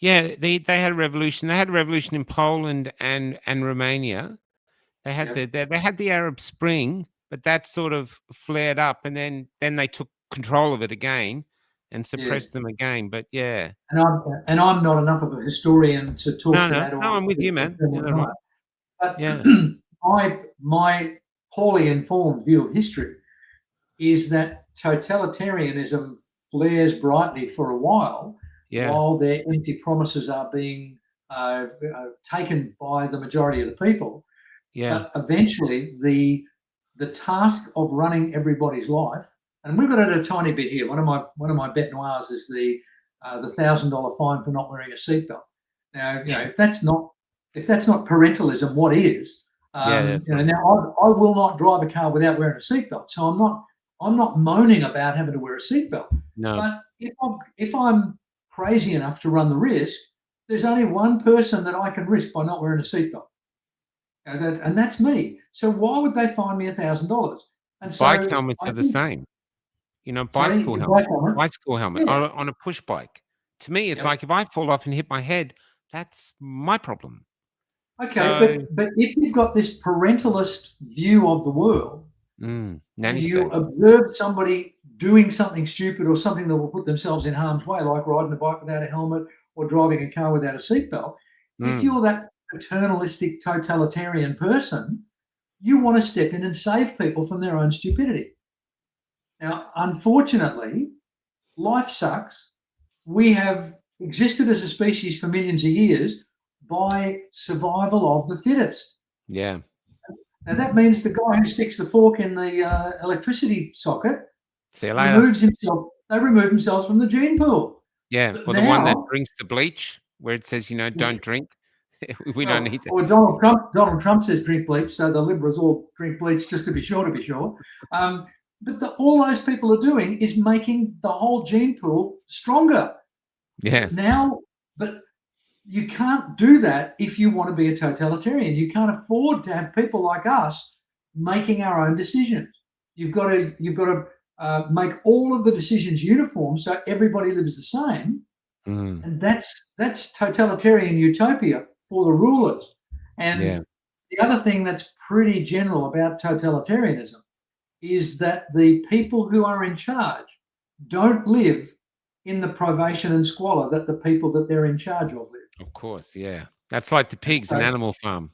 Yeah, they had a revolution. They had a revolution in Poland and Romania. They had they had the Arab Spring, but that sort of flared up, and then they took control of it again and suppressed them again. But yeah, and I'm not enough of a historian to talk to that. No, I'm with you, man. But my poorly informed view of history is that totalitarianism flares brightly for a while. While their empty promises are being taken by the majority of the people. But eventually the task of running everybody's life, and we've got it a tiny bit here. One of my bête noirs is the $1,000 fine for not wearing a seatbelt. Now, if that's not parentalism, what is? Now I will not drive a car without wearing a seatbelt. So I'm not moaning about having to wear a seatbelt. No. But if I'm crazy enough to run the risk, there's only one person that I can risk by not wearing a seatbelt, and that's me. So why would they fine me $1,000? And so bike helmets are the same. Bicycle helmet on a push bike. To me, it's like if I fall off and hit my head, that's my problem. Okay, but if you've got this parentalist view of the world, and you observe somebody doing something stupid or something that will put themselves in harm's way, like riding a bike without a helmet or driving a car without a seatbelt, if you're that paternalistic totalitarian person, you want to step in and save people from their own stupidity. Now, unfortunately, life sucks. We have existed as a species for millions of years by survival of the fittest. Yeah. And that means the guy who sticks the fork in the electricity socket they remove themselves from the gene pool. Yeah, or the one that drinks the bleach, where it says, don't drink. We don't need that. Or Donald Trump says drink bleach, so the Liberals all drink bleach just to be sure. But all those people are doing is making the whole gene pool stronger. Yeah. But you can't do that if you want to be a totalitarian. You can't afford to have people like us making our own decisions. You've got to make all of the decisions uniform so everybody lives the same. And that's totalitarian utopia for the rulers. And the other thing that's pretty general about totalitarianism is that the people who are in charge don't live in the privation and squalor that the people that they're in charge of live. Of course, yeah. That's like the pigs in Animal Farm.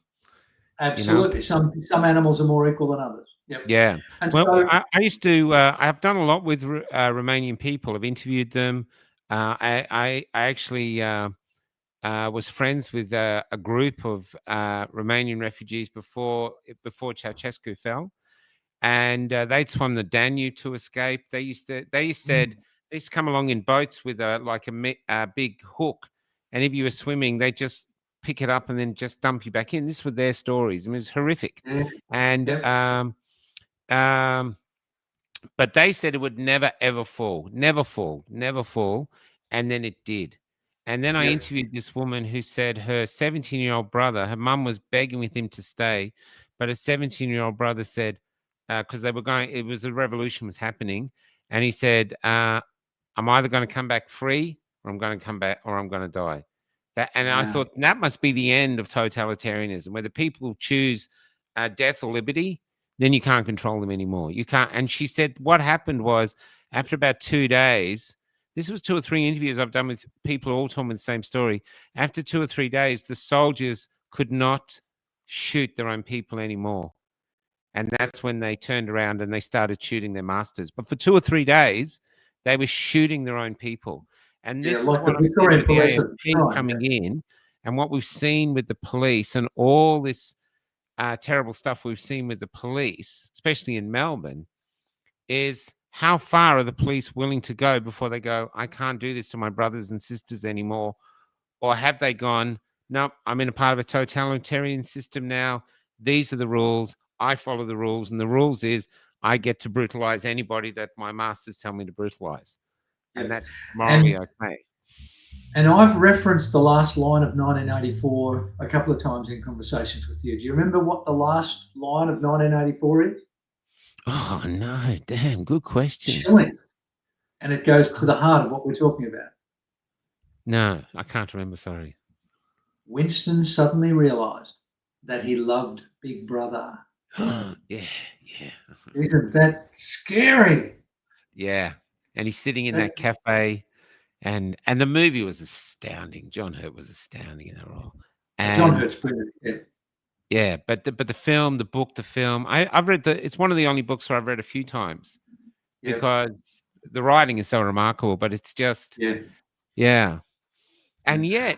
Absolutely. Some animals are more equal than others. Yep. Yeah. And I used to, I've done a lot with Romanian people. I've interviewed them. I actually was friends with a group of Romanian refugees before Ceausescu fell. and they'd swum the Danube to escape. They said they used to come along in boats with a big hook, and if you were swimming, they just pick it up and then just dump you back in. This were their stories. I mean, it was horrific, Yeah. and but they said it would never ever fall, never fall, never fall, and then it did. And then I Yeah. interviewed this woman who said her 17-year-old brother, her mum was begging with him to stay, but her 17-year-old brother said, because they were going, it was a revolution was happening, and he said, I'm either going to come back free, or I'm going to come back, or I'm going to die. And I Wow. thought that must be the end of totalitarianism, where the people choose death or liberty, then you can't control them anymore. You can't. And she said what happened was after about 2 days, this was 2 or 3 interviews I've done with people all telling me the same story. After 2 or 3 days, the soldiers could not shoot their own people anymore. And that's when they turned around and they started shooting their masters. But for 2 or 3 days, they were shooting their own people. And Yeah, this is like the what I'm saying Victorian with the police at AFP Shrine, coming in, and what we've seen with the police and all this terrible stuff we've seen with the police, especially in Melbourne, is how far are the police willing to go before they go, I can't do this to my brothers and sisters anymore? Or have they gone, no, I'm in a part of a totalitarian system now. These are the rules. I follow the rules. And the rules is I get to brutalize anybody that my masters tell me to brutalize. Yeah. And that's morally okay. And I've referenced the last line of 1984 a couple of times in conversations with you. Do you remember what the last line of 1984 is? Oh, no. Damn. Good question. Chilling. And it goes to the heart of what we're talking about. No, I can't remember. Sorry. Winston suddenly realized that he loved Big Brother. Yeah. Isn't that scary? Yeah. And he's sitting in that cafe. And the movie was astounding. John Hurt was astounding in that role. And John Hurt's brilliant. Yeah. Yeah, but the film, the book, the film, I've read it's one of the only books where I've read a few times because the writing is so remarkable, but it's just, yeah. And yet,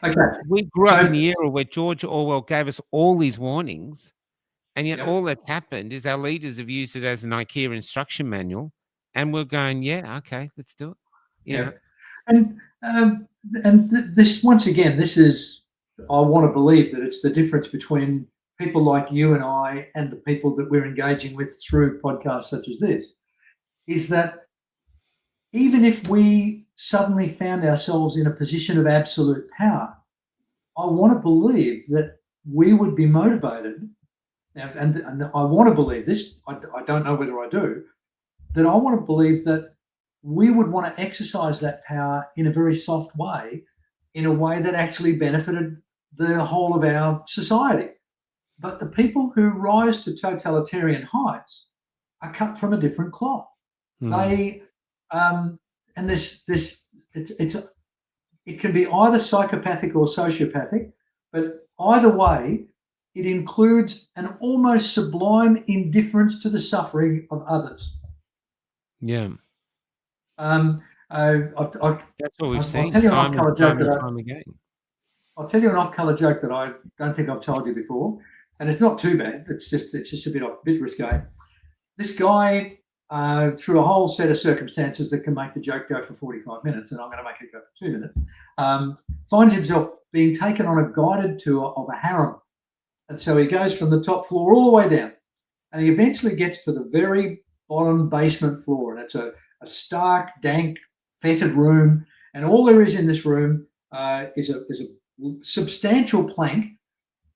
we grew up in the era where George Orwell gave us all these warnings, and yet all that's happened is our leaders have used it as an IKEA instruction manual, and we're going, yeah, okay, let's do it. You know? And this, once again, this is, I want to believe that it's the difference between people like you and I and the people that we're engaging with through podcasts such as this, is that even if we suddenly found ourselves in a position of absolute power, I want to believe that we would be motivated, and I want to believe this, I don't know whether I do, that I want to believe that we would want to exercise that power in a very soft way, in a way that actually benefited the whole of our society. But the people who rise to totalitarian heights are cut from a different cloth. They and it can be either psychopathic or sociopathic, but either way, it includes an almost sublime indifference to the suffering of others. Yeah. That's what we've seen. I'll tell you an off-color joke that I don't think I've told you before, and it's not too bad. It's just a bit risque. This guy, through a whole set of circumstances that can make the joke go for 45 minutes, and I'm going to make it go for 2 minutes, finds himself being taken on a guided tour of a harem. And so he goes from the top floor all the way down, and he eventually gets to the very bottom basement floor, and it's a stark, dank, fetid room, and all there is in this room is a substantial plank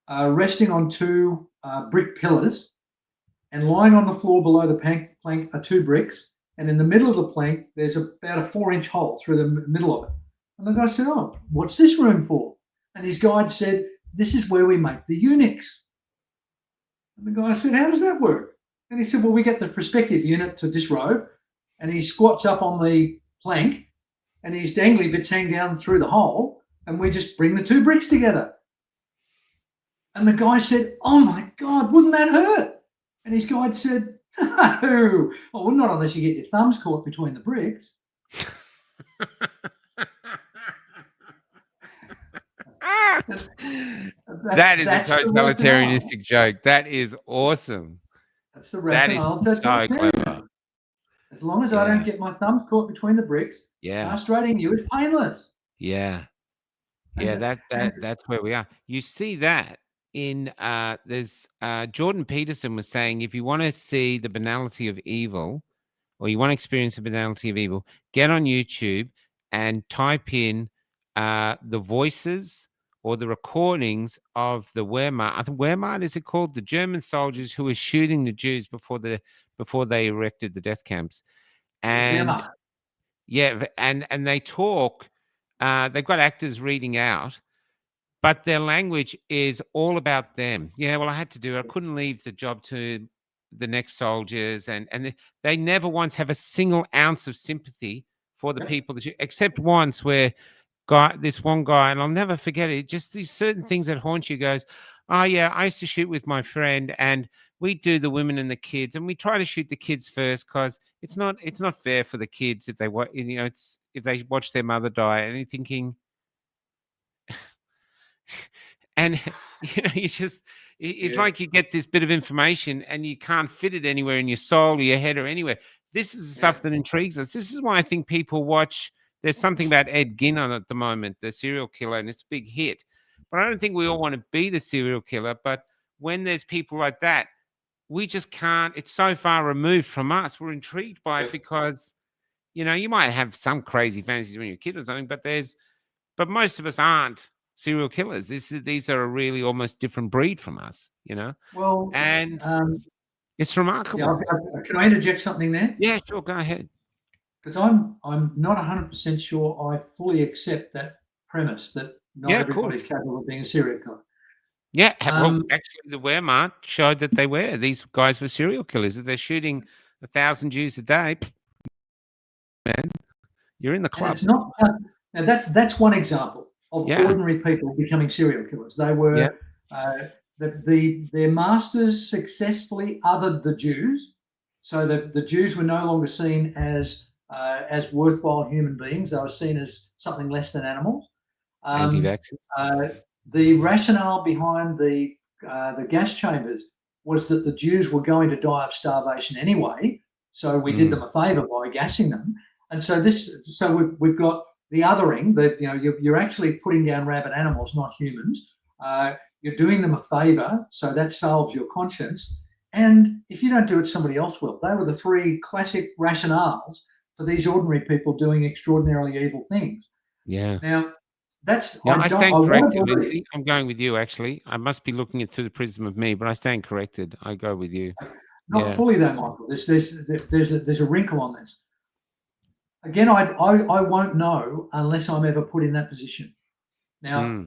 resting on 2 brick pillars, and lying on the floor below the plank are 2 bricks, and in the middle of the plank there's about a 4-inch hole through the middle of it. And the guy said, "Oh, what's this room for?" And his guide said, "This is where we make the eunuchs." And the guy said, "How does that work?" And he said, "Well, we get the prospective eunuch to disrobe, and he squats up on the plank, and his dangly bits hang down through the hole, and we just bring the 2 bricks together." And the guy said, "Oh my God, wouldn't that hurt?" And his guide said, "No, well, not unless you get your thumbs caught between the bricks." That is a totalitarianistic joke. That is awesome. That's the That is rationale. That's so clever. As long as I don't get my thumbs caught between the bricks, castrating you is painless. Yeah. And, That's where we are. You see that in there's Jordan Peterson was saying, if you want to see the banality of evil, or you want to experience the banality of evil, get on YouTube and type in the voices or the recordings of the Wehrmacht. I think Wehrmacht is it called? The German soldiers who were shooting the Jews before they erected the death camps. And and they talk. They've got actors reading out, but their language is all about them. Yeah, well, I had to do it. I couldn't leave the job to the next soldiers, and they never once have a single ounce of sympathy for the people that except once where this one guy, and I'll never forget it. Just these certain things that haunt you. Goes, oh yeah, I used to shoot with my friend, and we do the women and the kids, and we try to shoot the kids first because it's not fair for the kids if they if they watch their mother die, and you're thinking. And it's like you get this bit of information and you can't fit it anywhere in your soul or your head or anywhere. This is the stuff that intrigues us. This is why I think people watch. There's something about Ed Gein on at the moment, the serial killer, and it's a big hit. But I don't think we all want to be the serial killer. But when there's people like that, we just can't. It's so far removed from us. We're intrigued by it because, you might have some crazy fantasies when you're a kid or something, but most of us aren't serial killers. These are a really almost different breed from us, Well, and it's remarkable. Yeah, can I interject something there? Yeah, sure, go ahead. Because I'm not 100% sure I fully accept that premise that not everybody's capable of being a serial killer. Yeah, well, actually, the Wehrmacht showed that these guys were serial killers. If they're shooting 1,000 Jews a day, man, you're in the club. And it's not now that's one example of ordinary people becoming serial killers. They were their masters successfully othered the Jews, so that the Jews were no longer seen as worthwhile human beings. They were seen as something less than animals. Anti-vaxxers. The rationale behind the gas chambers was that the Jews were going to die of starvation anyway, so we did them a favour by gassing them. And so we've got the othering, that you're actually putting down rabid animals, not humans. You're doing them a favour, so that salves your conscience. And if you don't do it, somebody else will. They were the three classic rationales for these ordinary people doing extraordinarily evil things. Yeah. Now, that's I stand corrected, Lindsay. I'm going with you. Actually, I must be looking it through the prism of me, but I stand corrected. I go with you. Not fully, though, Michael. There's a wrinkle on this. Again, I won't know unless I'm ever put in that position. Now,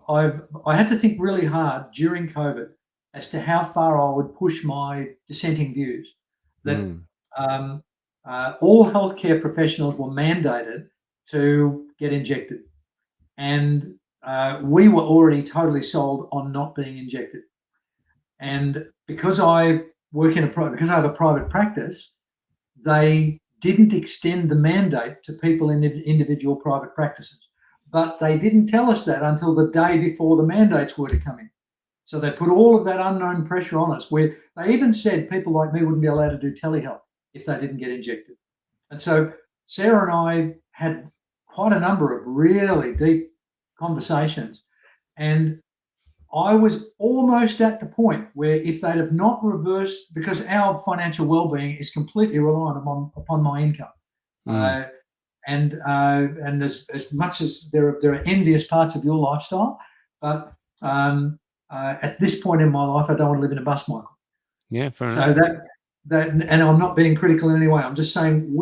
I had to think really hard during COVID as to how far I would push my dissenting views. That all healthcare professionals were mandated to get injected, and we were already totally sold on not being injected. And because I have a private practice, they didn't extend the mandate to people in individual private practices. But they didn't tell us that until the day before the mandates were to come in. So they put all of that unknown pressure on us, where they even said people like me wouldn't be allowed to do telehealth if they didn't get injected. And so Sarah and I had quite a number of really deep conversations. And I was almost at the point where if they'd have not reversed, because our financial well-being is completely reliant upon my income. And as much as there are envious parts of your lifestyle, but at this point in my life, I don't want to live in a bus, Michael. Yeah, fair enough. So that, and I'm not being critical in any way. I'm just saying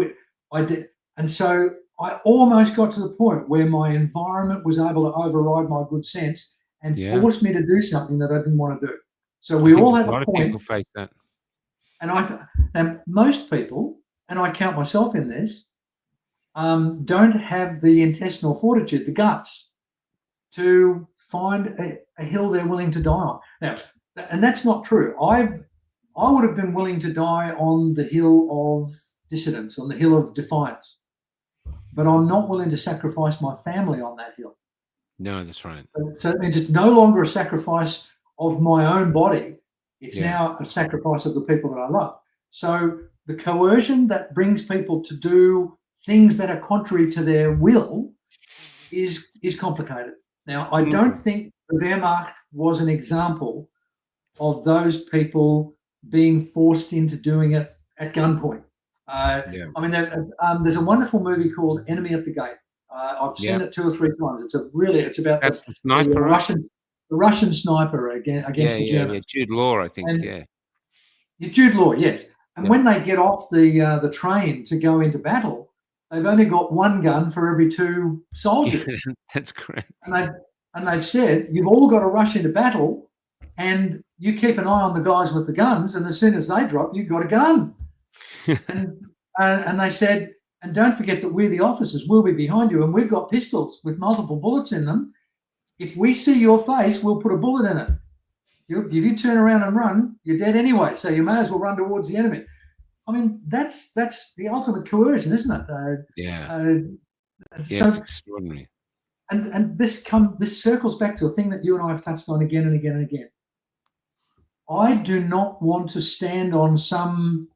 I did, and so I almost got to the point where my environment was able to override my good sense and force me to do something that I didn't want to do. So we all have a point. People face that, and most people, and I count myself in this, don't have the intestinal fortitude, the guts, to find a hill they're willing to die on. Now, and that's not true. I would have been willing to die on the hill of dissidence, on the hill of defiance, but I'm not willing to sacrifice my family on that hill. No, that's right. So that means it's no longer a sacrifice of my own body. It's now a sacrifice of the people that I love. So the coercion that brings people to do things that are contrary to their will is complicated. Now, I don't think the Wehrmacht was an example of those people being forced into doing it at gunpoint. I mean, there's a wonderful movie called Enemy at the Gate. I've seen it 2 or 3 times. It's about the sniper, the Russian sniper against the Germans. Yeah, Jude Law, I think. Jude Law, yes. And when they get off the train to go into battle, they've only got 1 gun for every 2 soldiers. Yeah, that's correct. And they've said, you've all got to rush into battle, and you keep an eye on the guys with the guns, and as soon as they drop, you've got a gun. and they said, and don't forget that we're the officers, we'll be behind you, and we've got pistols with multiple bullets in them. If we see your face, we'll put a bullet in it. If you turn around and run, you're dead anyway, so you may as well run towards the enemy. I mean, that's the ultimate coercion, isn't it? It's extraordinary. And this circles back to a thing that you and I have touched on again and again and again. I do not want to stand on some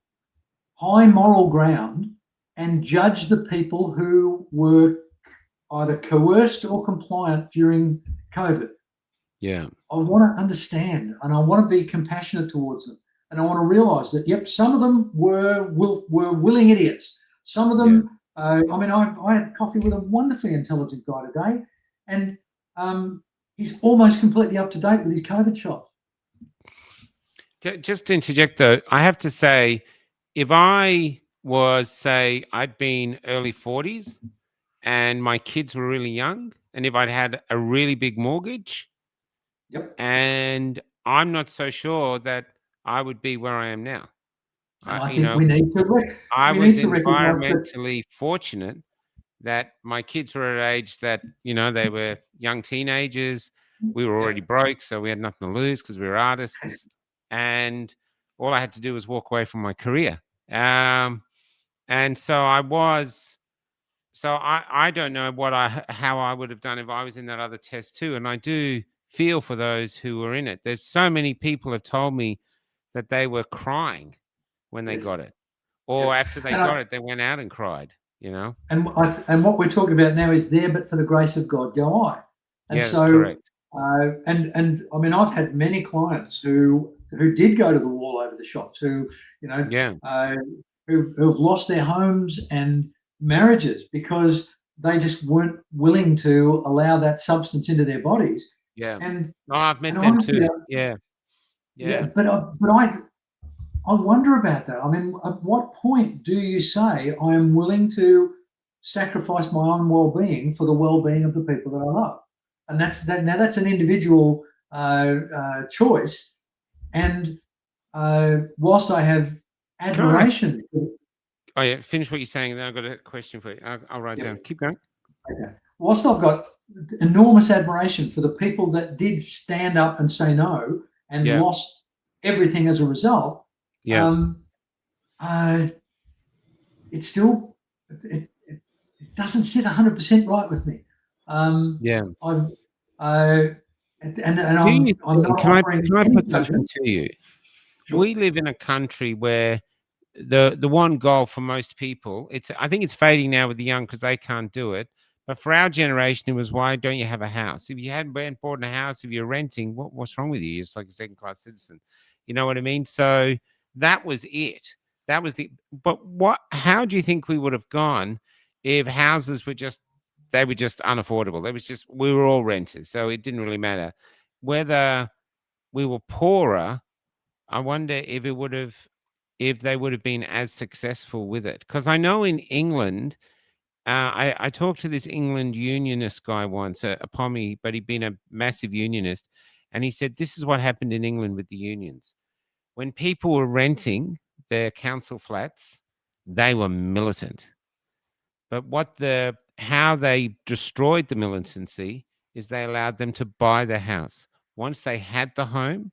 high moral ground and judge the people who were either coerced or compliant during COVID. Yeah. I want to understand, and I want to be compassionate towards them. And I want to realise that, yep, some of them were willing idiots. Some of them, I had coffee with a wonderfully intelligent guy today, and he's almost completely up to date with his COVID shot. Just to interject, though, I have to say, if I was, say, I'd been early 40s and my kids were really young, and if I'd had a really big mortgage, and I'm not so sure that I would be where I am now. I think we need to. I was environmentally fortunate that my kids were at an age that, they were young teenagers. We were already broke, so we had nothing to lose because we were artists. And all I had to do was walk away from my career. And so I don't know how I would have done if I was in that other test too. And I do feel for those who were in it. There's so many people have told me that they were crying when they got it, or after they got it, they went out and cried, And what we're talking about now is there, but for the grace of God, go I. And so, that's correct. And I mean, I've had many clients who did go to the wall over the shots, who've lost their homes and marriages because they just weren't willing to allow that substance into their bodies. Yeah, and I've met them too. Yeah. But I wonder about that. I mean, at what point do you say I am willing to sacrifice my own well-being for the well-being of the people that I love? And that's an individual choice. And whilst I have admiration. Finish what you're saying, and then I've got a question for you. I'll write down. Keep going. Okay. Whilst I've got enormous admiration for the people that did stand up and say no and lost everything as a result, it still it doesn't sit 100% right with me. I'm not can I put something to you? Sure. We live in a country where the one goal for most people, I think it's fading now with the young because they can't do it. But for our generation, it was, why don't you have a house? If you hadn't bought a house, if you're renting, what's wrong with you? It's like a second-class citizen. You know what I mean? So that was it. That was but how do you think we would have gone if houses were just unaffordable? We were all renters, so it didn't really matter. Whether we were poorer, I wonder if they would have been as successful with it. Because I know in England, I talked to this England unionist guy once, a Pommy, but he'd been a massive unionist. And he said, this is what happened in England with the unions. When people were renting their council flats, they were militant. But how they destroyed the militancy is they allowed them to buy the house. Once they had the home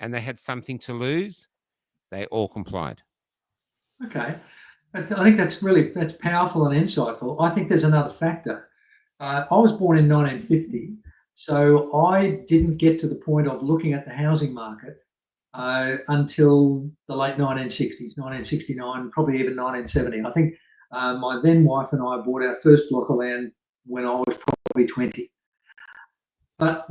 and they had something to lose, they all complied. Okay. I think that's powerful and insightful. I think there's another factor. I was born in 1950, so I didn't get to the point of looking at the housing market until the late 1960s, 1969, probably even 1970. I think my then wife and I bought our first block of land when I was probably 20. But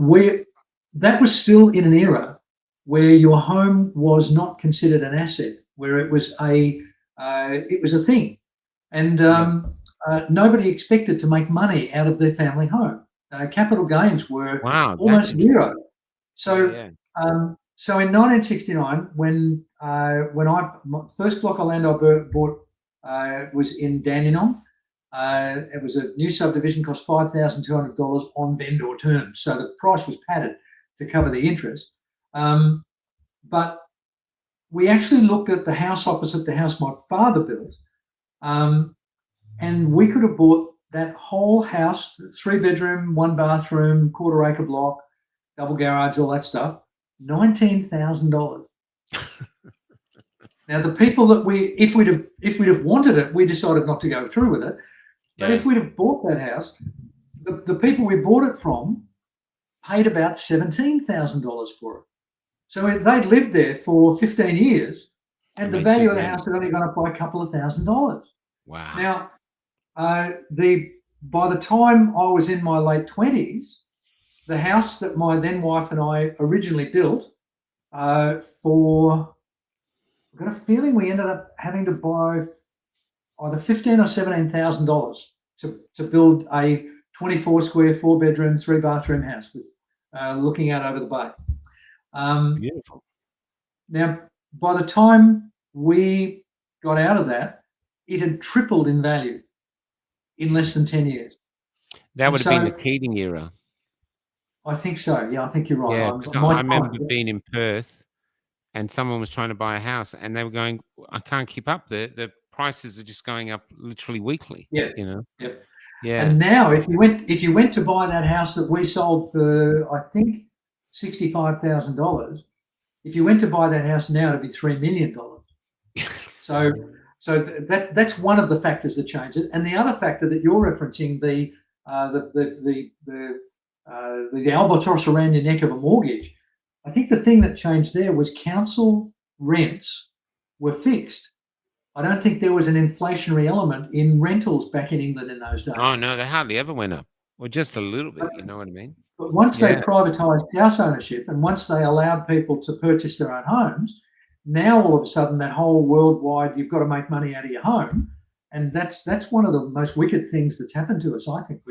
that was still in an era where your home was not considered an asset, where it was a thing, and nobody expected to make money out of their family home. Capital gains were almost zero. So, so in 1969, when my first block of land I bought was in Dandenong. It was a new subdivision, cost $5,200 on vendor terms, so the price was padded to cover the interest. But we actually looked at the house opposite the house my father built, and we could have bought that whole house, 3-bedroom, 1-bathroom, quarter-acre block, double garage, all that stuff, $19,000. Now, the people that if we'd have wanted it, we decided not to go through with it. But if we'd have bought that house, the people we bought it from paid about $17,000 for it. So they'd lived there for 15 years, and the value of the house had only gone up by a couple of $1,000s. Wow. Now, by the time I was in my late 20s, the house that my then wife and I originally built for, I've got a feeling we ended up having to borrow either $15,000 or $17,000 to build a 24-square, 4-bedroom, 3-bathroom house with looking out over the bay. Beautiful. Now, by the time we got out of that, it had tripled in value in less than 10 years. That would have been the Keating era. I think so. Yeah, I think you're right. Yeah, I remember being in Perth, and someone was trying to buy a house, and they were going, "I can't keep up. The prices are just going up literally weekly." Yeah, you know. Yep. Yeah. And now, if you went to buy that house that we sold for, I think, $65,000, if you went to buy that house now, it'd be $3 million. So that's one of the factors that changed it. And the other factor that you're referencing, the albatross around your neck of a mortgage, I think the thing that changed there was council rents were fixed. I don't think there was an inflationary element in rentals back in England in those days. Oh, no, they hardly ever went up. Or just a little bit, you know what I mean? But once they privatised house ownership, and once they allowed people to purchase their own homes, now all of a sudden that whole worldwide, you've got to make money out of your home. And that's one of the most wicked things that's happened to us, I think.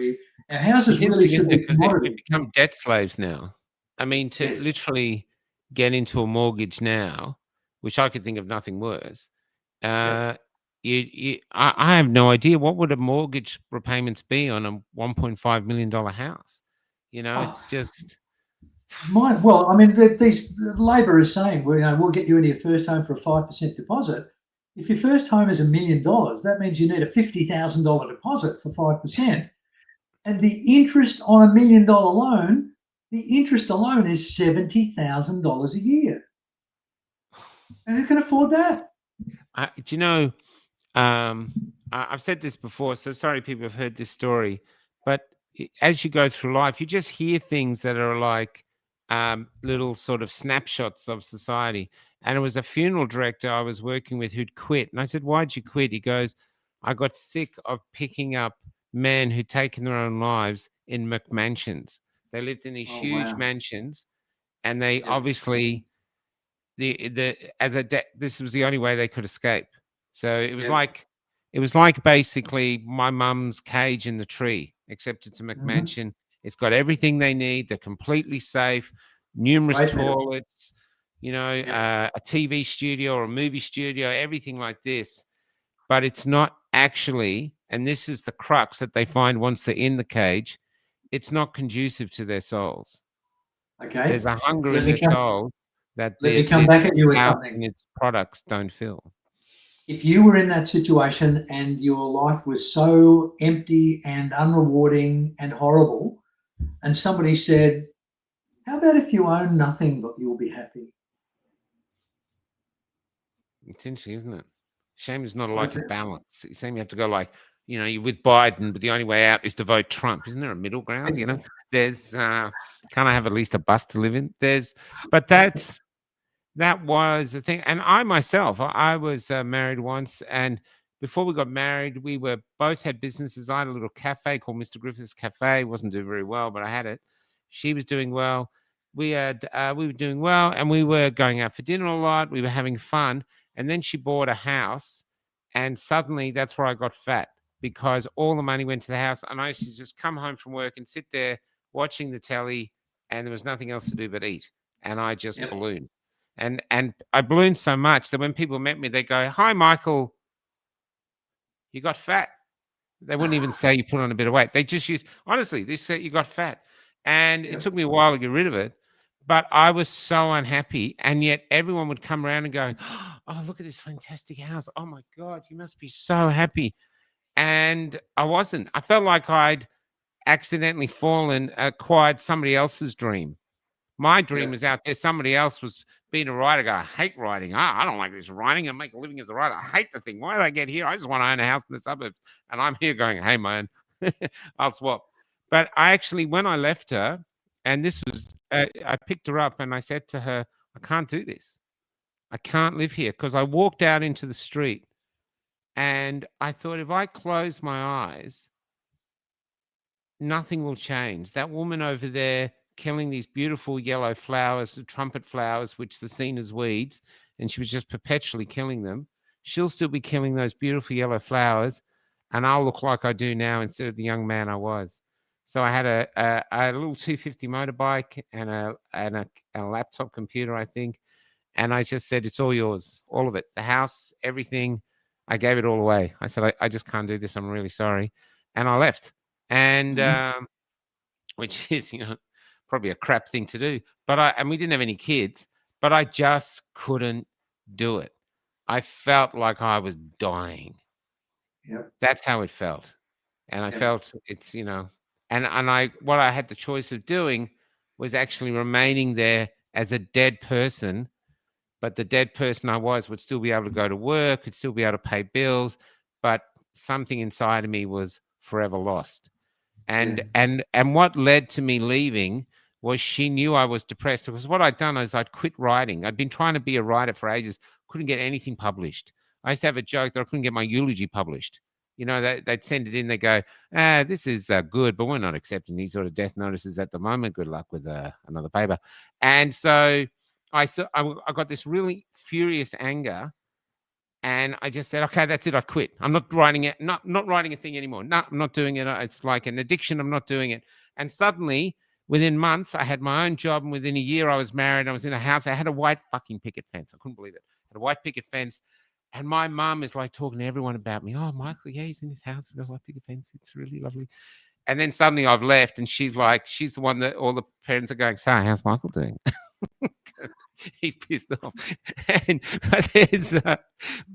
Our houses really should be commodity. We've become debt slaves now. I mean, to literally get into a mortgage now, which I could think of nothing worse. I have no idea what would a mortgage repayments be on a $1.5 million house. You know, it's just. Well, I mean, Labor is saying, we'll get you into your first home for a 5% deposit. If your first home is $1 million, that means you need a $50,000 deposit for 5%. And the interest on $1 million loan, the interest alone is $70,000 a year. And who can afford that? Do you know, I've said this before, so sorry people have heard this story, but as you go through life, you just hear things that are like little sort of snapshots of society. And it was a funeral director I was working with who'd quit. And I said, "Why'd you quit?" He goes, "I got sick of picking up men who'd taken their own lives in McMansions. They lived in these huge mansions, and they obviously this was the only way they could escape. So it was like basically my mum's cage in the tree, except it's a McMansion. It's got everything they need. They're completely safe, numerous toilets, a TV studio or a movie studio, everything like this. But it's not actually, and this is the crux that they find once they're in the cage, it's not conducive to their souls. Okay. There's a hunger in their souls that let me come back at you with something. And its products don't fill. If you were in that situation and your life was so empty and unrewarding and horrible, and somebody said, "How about if you own nothing but you'll be happy?" It's interesting, isn't it? Shame is not like a balance. You seem you have to go like, you're with Biden, but the only way out is to vote Trump. Isn't there a middle ground? There's can't I have at least a bus to live in? But that was the thing. And I myself, I was married once, and before we got married, we were both had businesses. I had a little cafe called Mr. Griffith's Cafe. Wasn't doing very well, but I had it. She was doing well. We were doing well, and we were going out for dinner a lot. We were having fun, and then she bought a house, and suddenly that's where I got fat because all the money went to the house, and I used to just come home from work and sit there watching the telly, and there was nothing else to do but eat, and I just Yep. ballooned. And I ballooned so much that when people met me, they go, "Hi, Michael, you got fat." They wouldn't even say you put on a bit of weight. They just use honestly, they say you got fat. And it Yep. took me a while to get rid of it. But I was so unhappy. And yet everyone would come around and go, "Oh, look at this fantastic house. Oh my God, you must be so happy." And I wasn't. I felt like I'd accidentally acquired somebody else's dream. My dream Yep. was out there. Somebody else was being a writer. I hate writing. I don't like this writing. I make a living as a writer. I hate the thing. Why did I get here? I just want to own a house in the suburbs. And I'm here going, "Hey, man, I'll swap." But I actually, when I left her, and this was, I picked her up and I said to her, "I can't do this. I can't live here." Because I walked out into the street and I thought, if I close my eyes, nothing will change. That woman over there killing these beautiful yellow flowers, the trumpet flowers, which the seen as weeds, and she was just perpetually killing them. She'll still be killing those beautiful yellow flowers, and I'll look like I do now instead of the young man I was. So I had a little 250 motorbike and a laptop computer, I think, and I just said, "It's all yours, all of it, the house, everything." I gave it all away. I said, I just can't do this. I'm really sorry," and I left. And Mhm. which is, probably a crap thing to do. And we didn't have any kids, but I just couldn't do it. I felt like I was dying. Yep. That's how it felt. And I Yep. felt and what I had the choice of doing was actually remaining there as a dead person, but the dead person I was would still be able to go to work, could still be able to pay bills, but something inside of me was forever lost. Yeah. And what led to me leaving was she knew I was depressed, because what I'd done is I'd quit writing. I'd been trying to be a writer for ages, couldn't get anything published. I used to have a joke that I couldn't get my eulogy published. They'd send it in, they go, "This is good, but we're not accepting these sort of death notices at the moment. Good luck with another paper." And so I got this really furious anger. And I just said, "Okay, that's it. I quit. I'm not writing it. Not writing a thing anymore. No, I'm not doing it. It's like an addiction. I'm not doing it." And suddenly, within months, I had my own job, and within a year, I was married. I was in a house. I had a white fucking picket fence. I couldn't believe it. I had a white picket fence, and my mum is like talking to everyone about me. "Oh, Michael, yeah, he's in his house. He's got a white picket fence. It's really lovely." And then suddenly, I've left, and she's the one that all the parents are going, "So, how's Michael doing?" He's pissed off. And but there's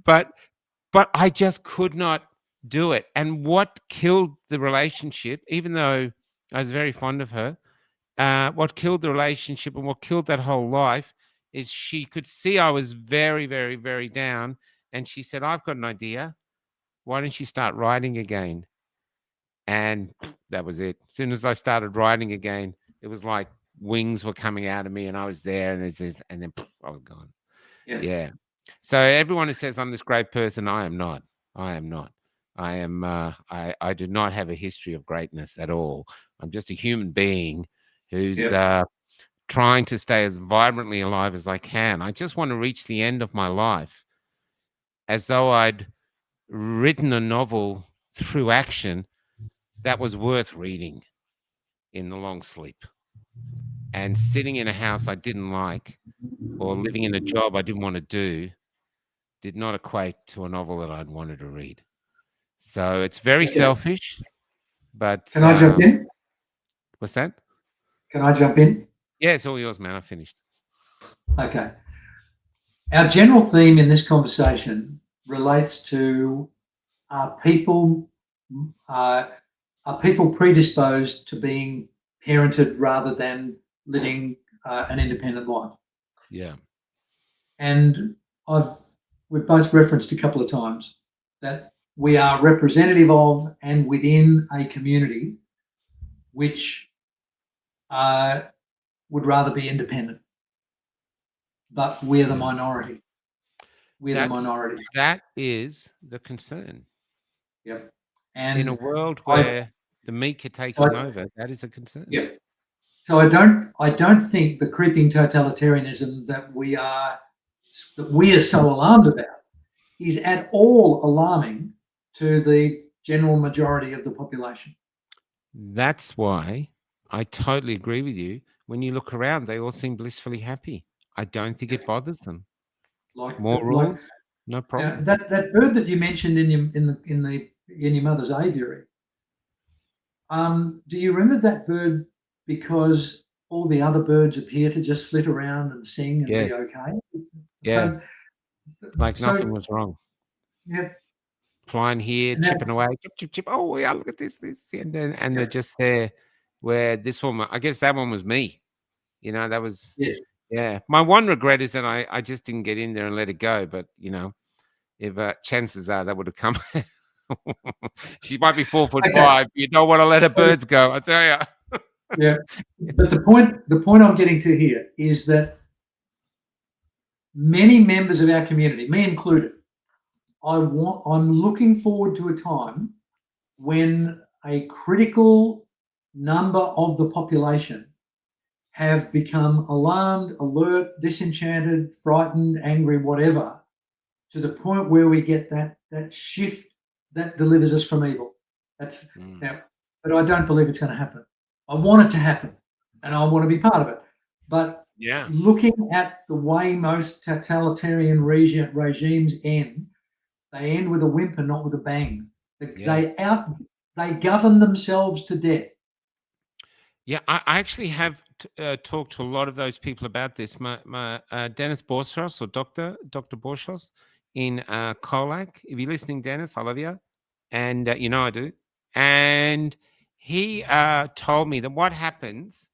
but I just could not do it. And what killed the relationship, even though I was very fond of her, what killed the relationship and what killed that whole life is she could see I was very, very, very down. And she said, "I've got an idea. Why don't you start writing again?" And that was it. As soon as I started writing again, it was like wings were coming out of me, and I was there, and and then I was gone. Yeah. Yeah. So everyone who says I'm this great person, I am not. I am not. I am. I do not have a history of greatness at all. I'm just a human being who's Yep. trying to stay as vibrantly alive as I can. I just want to reach the end of my life as though I'd written a novel through action that was worth reading in the long sleep. And sitting in a house I didn't like, or living in a job I didn't want to do, did not equate to a novel that I'd wanted to read. So it's very Okay. selfish, but Can I jump in? what's that? Can I jump in? Yeah, it's all yours, man. I finished. Okay. Our general theme in this conversation relates to are people predisposed to being parented rather than living an independent life? Yeah. And we've both referenced a couple of times that we are representative of and within a community which would rather be independent. but we're the minority. We're the minority. That is the concern. Yep. In a And world where the meek are taking over, that is a concern. Yep. So I don't think the creeping totalitarianism that we are so alarmed about is at all alarming to the general majority of the population. That's why I totally agree with you. When you look around, they all seem blissfully happy. I don't think it bothers them. More rules, no problem. That bird that you mentioned in your mother's aviary. Do you remember that bird because all the other birds appear to just flit around and sing and be okay? Yeah. Nothing was wrong. Yeah. Flying here, chipping away, chip, chip, chip. Oh yeah, look at this, and they're just there. Where this one, I guess that one was me. You know, that was My one regret is that I just didn't get in there and let it go. But you know, if chances are that would have come. She might be 4'5". You don't want to let her birds go, I tell you. Yeah, but the point I'm getting to here is that many members of our community, me included, I'm looking forward to a time when a critical number of the population have become alarmed, alert, disenchanted, frightened, angry, whatever, to the point where we get that shift that delivers us from evil. Now, but I don't believe it's going to happen. I want it to happen, and I want to be part of it. But looking at the way most totalitarian regimes end, they end with a whimper, not with a bang. They govern themselves to death. Yeah, I actually have talked to a lot of those people about this. My Dennis Borsos, or Dr. Borsos in Colac. If you're listening, Dennis, I love you. And you know I do. And he told me that what happens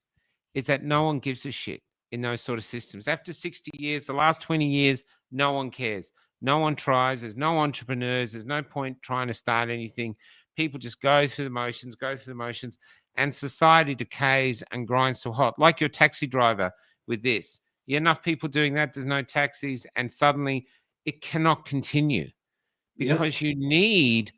is that no one gives a shit in those sort of systems. After 60 years, the last 20 years, no one cares. No one tries. There's no entrepreneurs. There's no point trying to start anything. People just go through the motions, and society decays and grinds to a halt. Like your taxi driver with this. Enough people doing that, there's no taxis, and suddenly it cannot continue because you need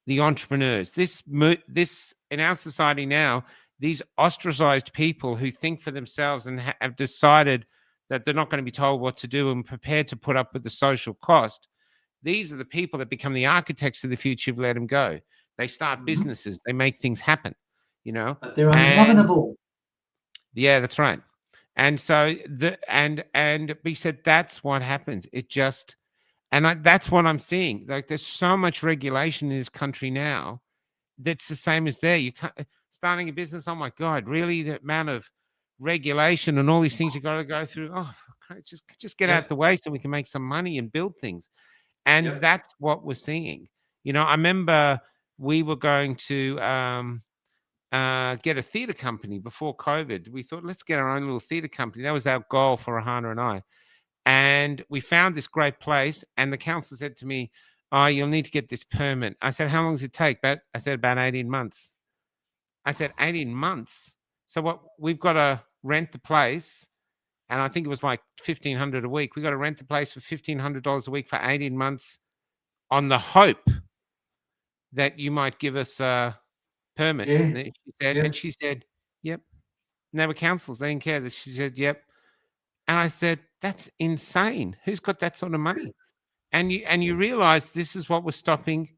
the entrepreneurs. This in our society now, these ostracized people who think for themselves and have decided that they're not going to be told what to do and prepared to put up with the social cost. These are the people that become the architects of the future if you let them go. They start businesses. They make things happen, you know. But they're ungovernable. Yeah, that's right. And so he said that's what happens. It just, that's what I'm seeing. Like there's so much regulation in this country now that's the same as there. You can't starting a business. Oh my God, really? The amount of regulation and all these things you got to go through. Oh, just get out the way so we can make some money and build things. And that's what we're seeing. You know, I remember we were going to get a theater company before COVID. We thought, let's get our own little theater company. That was our goal for Ahana and I. And we found this great place. And the council said to me, oh, you'll need to get this permit. I said, how long does it take? I said, about 18 months. I said, 18 months? So we've got to rent the place. And I think it was like $1,500 a week. We got to rent the place for $1,500 a week for 18 months on the hope that you might give us a permit. And she said, yep. And they were councils. They didn't care. She said, yep. And I said, that's insane. Who's got that sort of money? And you realize this is what was stopping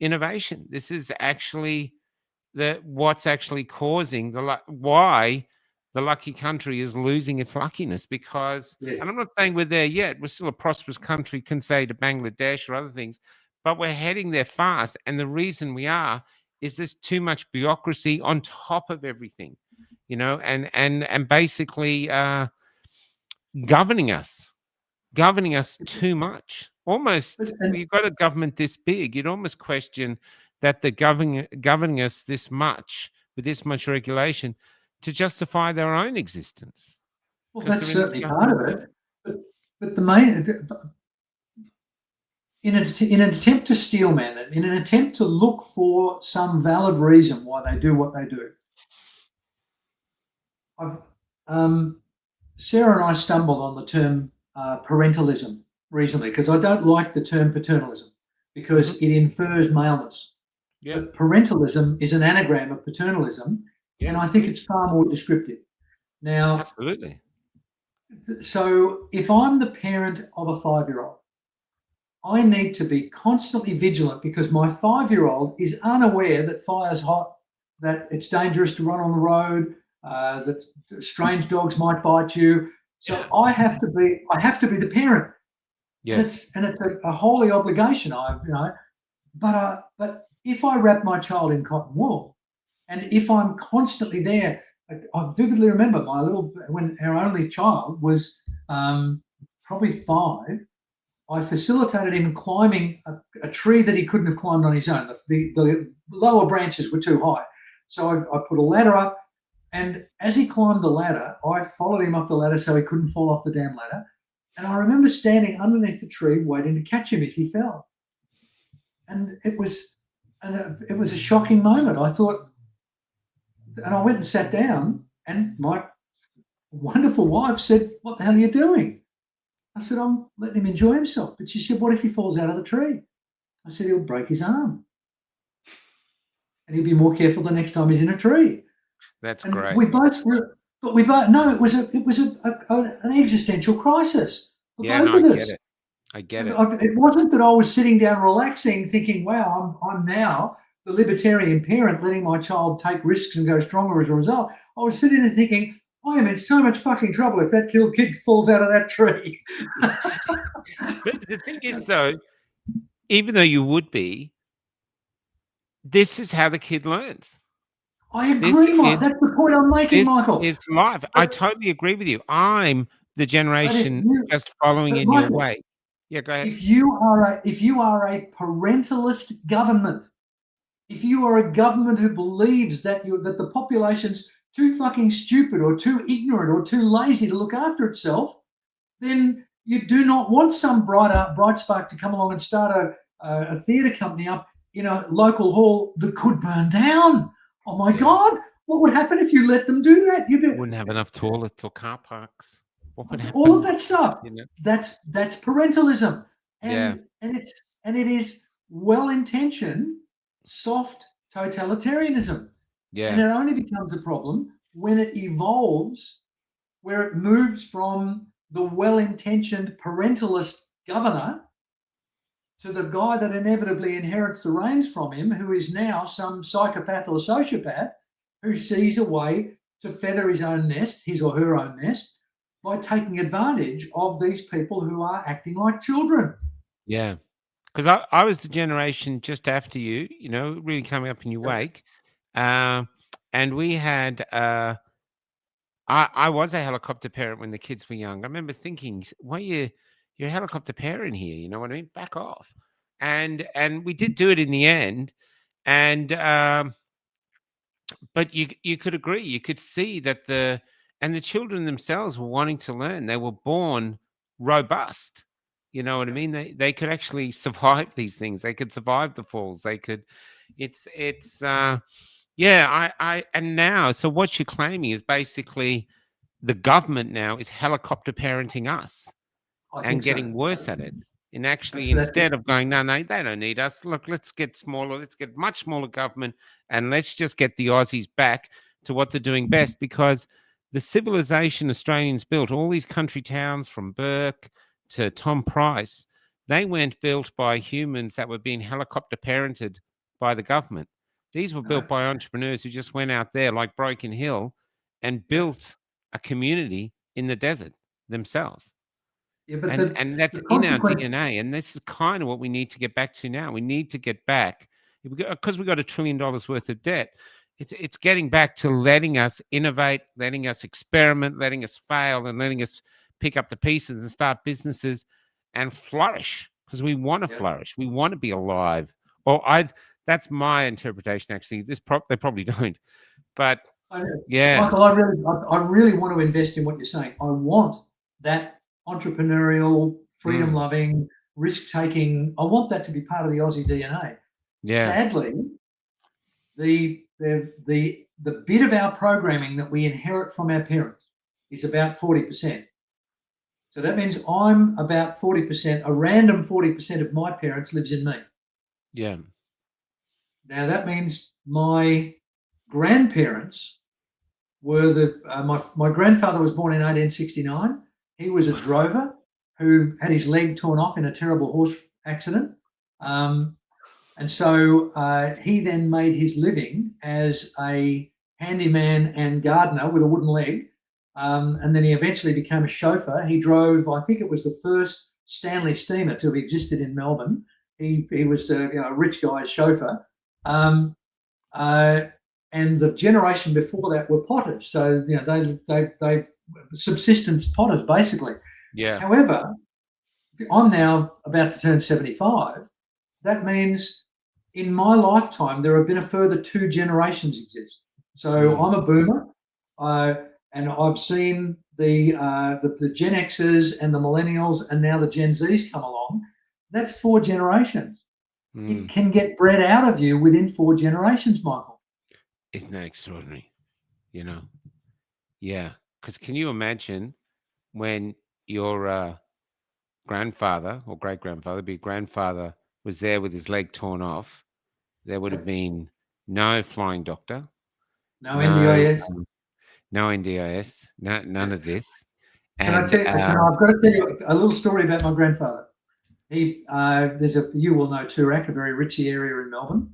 innovation. This is actually what's actually causing why the lucky country is losing its luckiness because, and I'm not saying we're there yet. We're still a prosperous country, can say to Bangladesh or other things, but we're heading there fast. And the reason we are is there's too much bureaucracy on top of everything, you know, and basically governing us too much. Almost, you've got a government this big, you'd almost question that they're governing us this much with this much regulation to justify their own existence. Well, that's certainly part of it. But the main, in an attempt to steelman it, in an attempt to look for some valid reason why they do what they do, Sarah and I stumbled on the term parentalism recently, because I don't like the term paternalism because it infers maleness. Yeah. But parentalism is an anagram of paternalism, and I think it's far more descriptive. Now, absolutely. So if I'm the parent of a 5-year-old, I need to be constantly vigilant because my 5-year-old is unaware that fire's hot, that it's dangerous to run on the road, that strange dogs might bite you. So I have to be the parent. Yes. And it's a holy obligation. But if I wrap my child in cotton wool, and if I'm constantly there, I vividly remember when our only child was probably 5. I facilitated him climbing a tree that he couldn't have climbed on his own. The lower branches were too high. So I put a ladder up, and as he climbed the ladder, I followed him up the ladder so he couldn't fall off the damn ladder. And I remember standing underneath the tree waiting to catch him if he fell. And it was a shocking moment. I thought, and I went and sat down, and my wonderful wife said, "What the hell are you doing?" I said, "I'm letting him enjoy himself." But she said, "What if he falls out of the tree?" I said, "He'll break his arm. And he'll be more careful the next time he's in a tree." That's and great. We both know it was an existential crisis for both of us. I get it. It wasn't that I was sitting down relaxing thinking, wow, I'm now the libertarian parent letting my child take risks and go stronger as a result. I was sitting there thinking, I am in so much fucking trouble if that kid falls out of that tree. But the thing is, though, even though you would be, this is how the kid learns. I agree, Mike. That's the point I'm making, Michael. It's life. I totally agree with you. I'm the generation just following in your way. Yeah, go ahead. If you are a parentalist government, if you are a government who believes that the population's too fucking stupid or too ignorant or too lazy to look after itself, then you do not want some bright spark to come along and start a theatre company up in a local hall that could burn down. Oh my God, what would happen if you let them do that? You wouldn't have enough toilets or car parks. What would happen? All of that stuff. You know? That's parentalism. And it is well-intentioned, soft totalitarianism. Yeah. And it only becomes a problem when it evolves, where it moves from the well-intentioned parentalist governor to the guy that inevitably inherits the reins from him, who is now some psychopath or sociopath who sees a way to feather his own nest, his or her own nest, by taking advantage of these people who are acting like children. Yeah. Because I was the generation just after you, really coming up in your wake. And we had, I was a helicopter parent when the kids were young. I remember thinking, why you're a helicopter parent here? You know what I mean? Back off. And we did do it in the end. And, but you could agree, you could see that the children themselves were wanting to learn. They were born robust. You know what I mean? They could actually survive these things. They could survive the falls. They could, and now, so what you're claiming is basically the government now is helicopter parenting us and getting worse at it. And actually, instead of going, no, they don't need us. Look, let's get smaller. Let's get much smaller government. And let's just get the Aussies back to what they're doing best. Because the civilization Australians built, all these country towns from Burke to Tom Price, they weren't built by humans that were being helicopter parented by the government. These were built by entrepreneurs who just went out there like Broken Hill and built a community in the desert themselves. Yeah, but and that's in our DNA. And this is kind of what we need to get back to now. We need to get back, because we've got $1 trillion worth of debt. It's getting back to letting us innovate, letting us experiment, letting us fail, and letting us pick up the pieces and start businesses and flourish, because we want to flourish. We want to be alive. That's my interpretation, actually. They probably don't. But Michael, I really want to invest in what you're saying. I want that entrepreneurial, freedom-loving, risk-taking. I want that to be part of the Aussie DNA. Yeah. Sadly, the bit of our programming that we inherit from our parents is about 40%. So that means I'm about 40%, a random 40% of my parents lives in me. Yeah. Now that means my grandparents were my grandfather was born in 1869. He was a drover who had his leg torn off in a terrible horse accident. And so he then made his living as a handyman and gardener with a wooden leg. And then he eventually became a chauffeur. He drove, I think it was the first Stanley steamer to have existed in Melbourne. He was a rich guy's chauffeur. And the generation before that were potters. So, they subsistence potters, basically. Yeah. However, I'm now about to turn 75. That means in my lifetime, there have been a further 2 generations exist. So I'm a boomer, and I've seen the Gen Xers and the millennials, and now the Gen Zs come along. That's 4 generations. It can get bred out of you within 4 generations, Michael. Isn't that extraordinary? Yeah. Because can you imagine when your grandfather or great-grandfather, be grandfather, was there with his leg torn off, there would have been no flying doctor, no NDIS, no NDIS, none of this. And I've got to tell you a little story about my grandfather. You will know Toorak, a very richy area in Melbourne.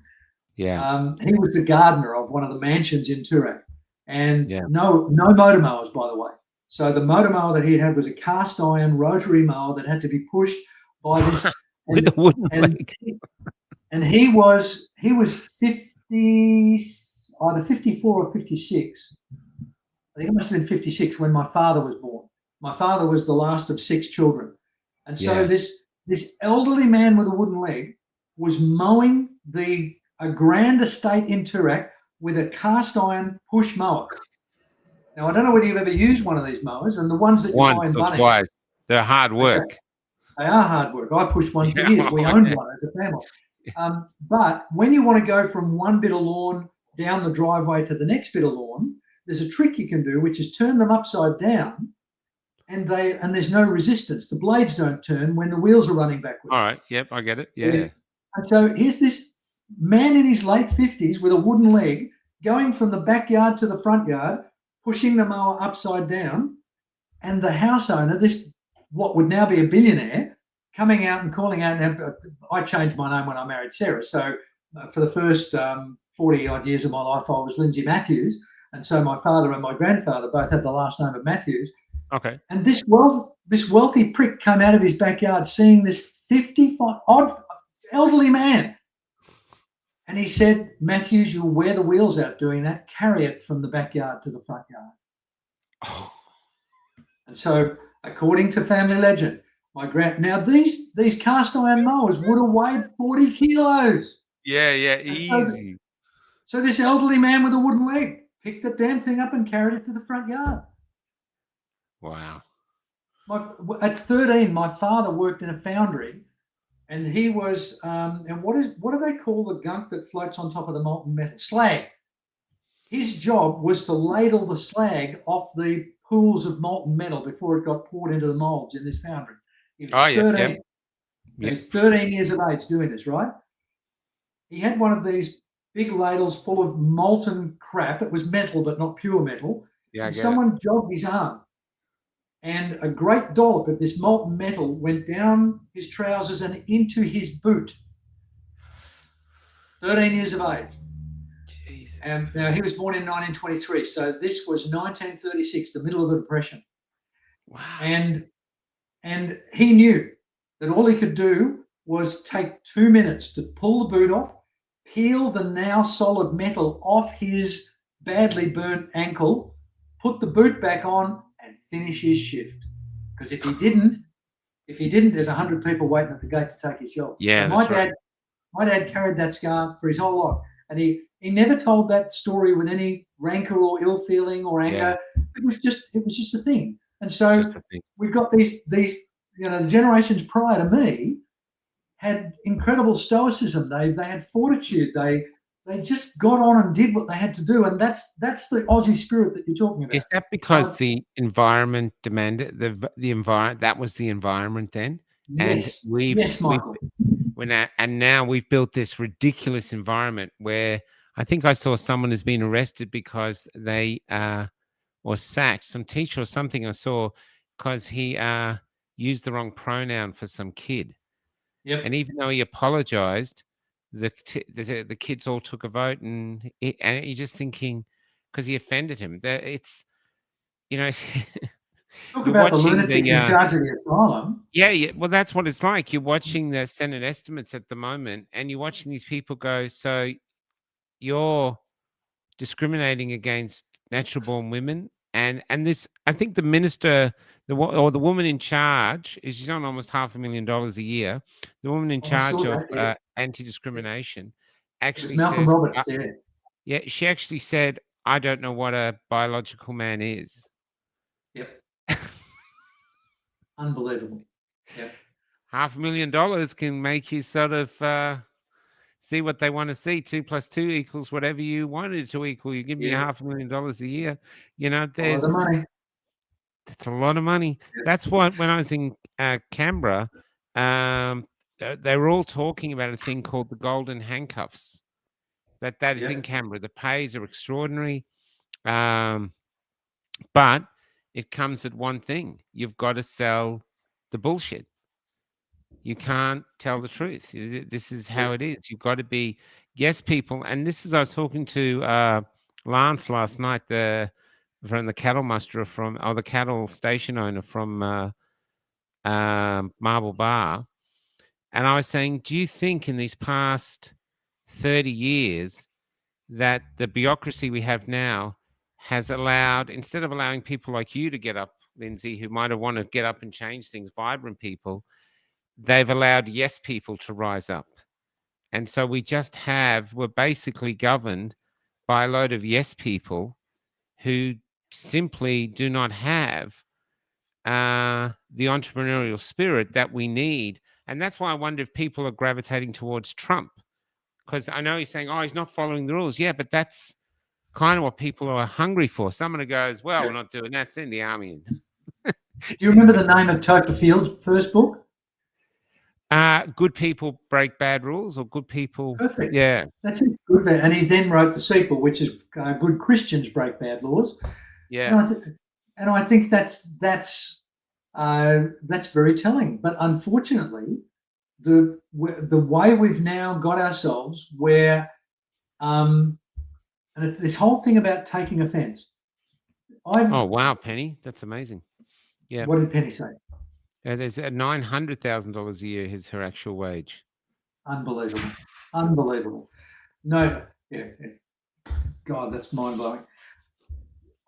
Yeah. He was the gardener of one of the mansions in Toorak, and no motor mowers, by the way. So the motor mower that he had was a cast iron rotary mower that had to be pushed by this with a wooden leg. And he was 50, either 54 or 56. I think it must have been 56 when my father was born. My father was the last of 6 children, and so this elderly man with a wooden leg was mowing a grand estate in Toorak with a cast iron push mower. Now, I don't know whether you've ever used one of these mowers, and the ones that you buy in Bunnings. Twice. They're hard work. Okay. They are hard work. I pushed one for years. We owned one as a family. But when you want to go from one bit of lawn down the driveway to the next bit of lawn, there's a trick you can do, which is turn them upside down, and there's no resistance. The blades don't turn when the wheels are running backwards. All right. Yep, I get it. Yeah. And so here's this man in his late 50s with a wooden leg going from the backyard to the front yard, pushing the mower upside down, and the house owner, what would now be a billionaire, coming out and calling out. And I changed my name when I married Sarah. So for the first 40 odd years of my life, I was Lindsy Matthews. And so my father and my grandfather both had the last name of Matthews. Okay. And this wealthy prick came out of his backyard seeing this 55-odd elderly man. And he said, "Matthews, you'll wear the wheels out doing that. Carry it from the backyard to the front yard." Oh. And so, according to family legend, now these cast iron mowers would have weighed 40 kilos. Yeah, easy. So this elderly man with a wooden leg picked the damn thing up and carried it to the front yard. Wow. At 13, my father worked in a foundry. And he was, and what do they call the gunk that floats on top of the molten metal? Slag. His job was to ladle the slag off the pools of molten metal before it got poured into the molds in this foundry. He was 13. He was 13 years of age doing this, right? He had one of these big ladles full of molten crap. It was metal, but not pure metal. Yeah, and someone jogged his arm. And a great dollop of this molten metal went down his trousers and into his boot. 13 years of age. Jesus. And now he was born in 1923. So this was 1936, the middle of the Depression. Wow. And he knew that all he could do was take 2 minutes to pull the boot off, peel the now solid metal off his badly burnt ankle, put the boot back on, and finish his shift. Because if he didn't, there's 100 people waiting at the gate to take his job. Yeah, my dad carried that scar for his whole life, and he never told that story with any rancor or ill feeling or anger. Yeah. It was just a thing. And so we've got these the generations prior to me had incredible stoicism. They had fortitude. They They just got on and did what they had to do, and that's the Aussie spirit that you're talking about. Is that because Uh, the environment demanded the environment? That was the environment then, and yes, yes, Michael. now we've built this ridiculous environment where I think I saw someone has been arrested because they or sacked some teacher or something. I saw because he used the wrong pronoun for some kid, Yep. and even though he apologized, the kids all took a vote, and you're just thinking because he offended him that it's you know Talk you're about the watching lunatics in charge of the asylum. yeah, well, that's what it's like. You're watching the Senate estimates at the moment, and you're watching these people go, so you're discriminating against natural born women. And this, I think the minister, or the woman in charge, is she's on almost $500,000 a year. The woman in Oh, I charge saw of that. Yeah, anti-discrimination it was actually Malcolm says, Roberts. Yeah, yeah, she actually said, I don't know what a biological man is. yep. Unbelievable. Yep. $500,000 can make you sort of see what they want to see. 2 + 2 equals whatever you want it to equal. You give me Yeah. $500,000 a year. You know, Follow the money. that's a lot of money. Yeah. That's what when I was in Canberra, they were all talking about a thing called the golden handcuffs. That is Yeah. in Canberra. The pays are extraordinary, but it comes at one thing: you've got to sell the bullshit. You can't tell the truth. This is Yeah. how it is. You've got to be yes, people. And this is I was talking to Lance last night, from the cattle musterer the cattle station owner from Marble Bar, and I was saying, do you think in these past 30 years that the bureaucracy we have now has allowed, instead of allowing people like you to get up, Lindsay, who might have wanted to get up and change things, vibrant people, they've allowed yes people to rise up. And so we're basically governed by a load of yes people who simply do not have the entrepreneurial spirit that we need. And that's why I wonder if people are gravitating towards Trump. Because I know he's saying, oh, he's not following the rules. Yeah, but that's kind of what people are hungry for. Someone who goes, well, Yeah. we're not doing that. Send the army in. Do you remember the name of Topher Field's first book? Good people break bad rules, or good people. Perfect. Yeah. That's it. Good. And he then wrote the sequel, which is Good Christians Break Bad Laws. Yeah. And I think that's very telling. But unfortunately, the way we've now got ourselves where, and this whole thing about taking offence. Oh wow, Penny, that's amazing. Yeah. What did Penny say? There's $900,000 a year is her actual wage. Unbelievable. Unbelievable. No, yeah. God, that's mind blowing.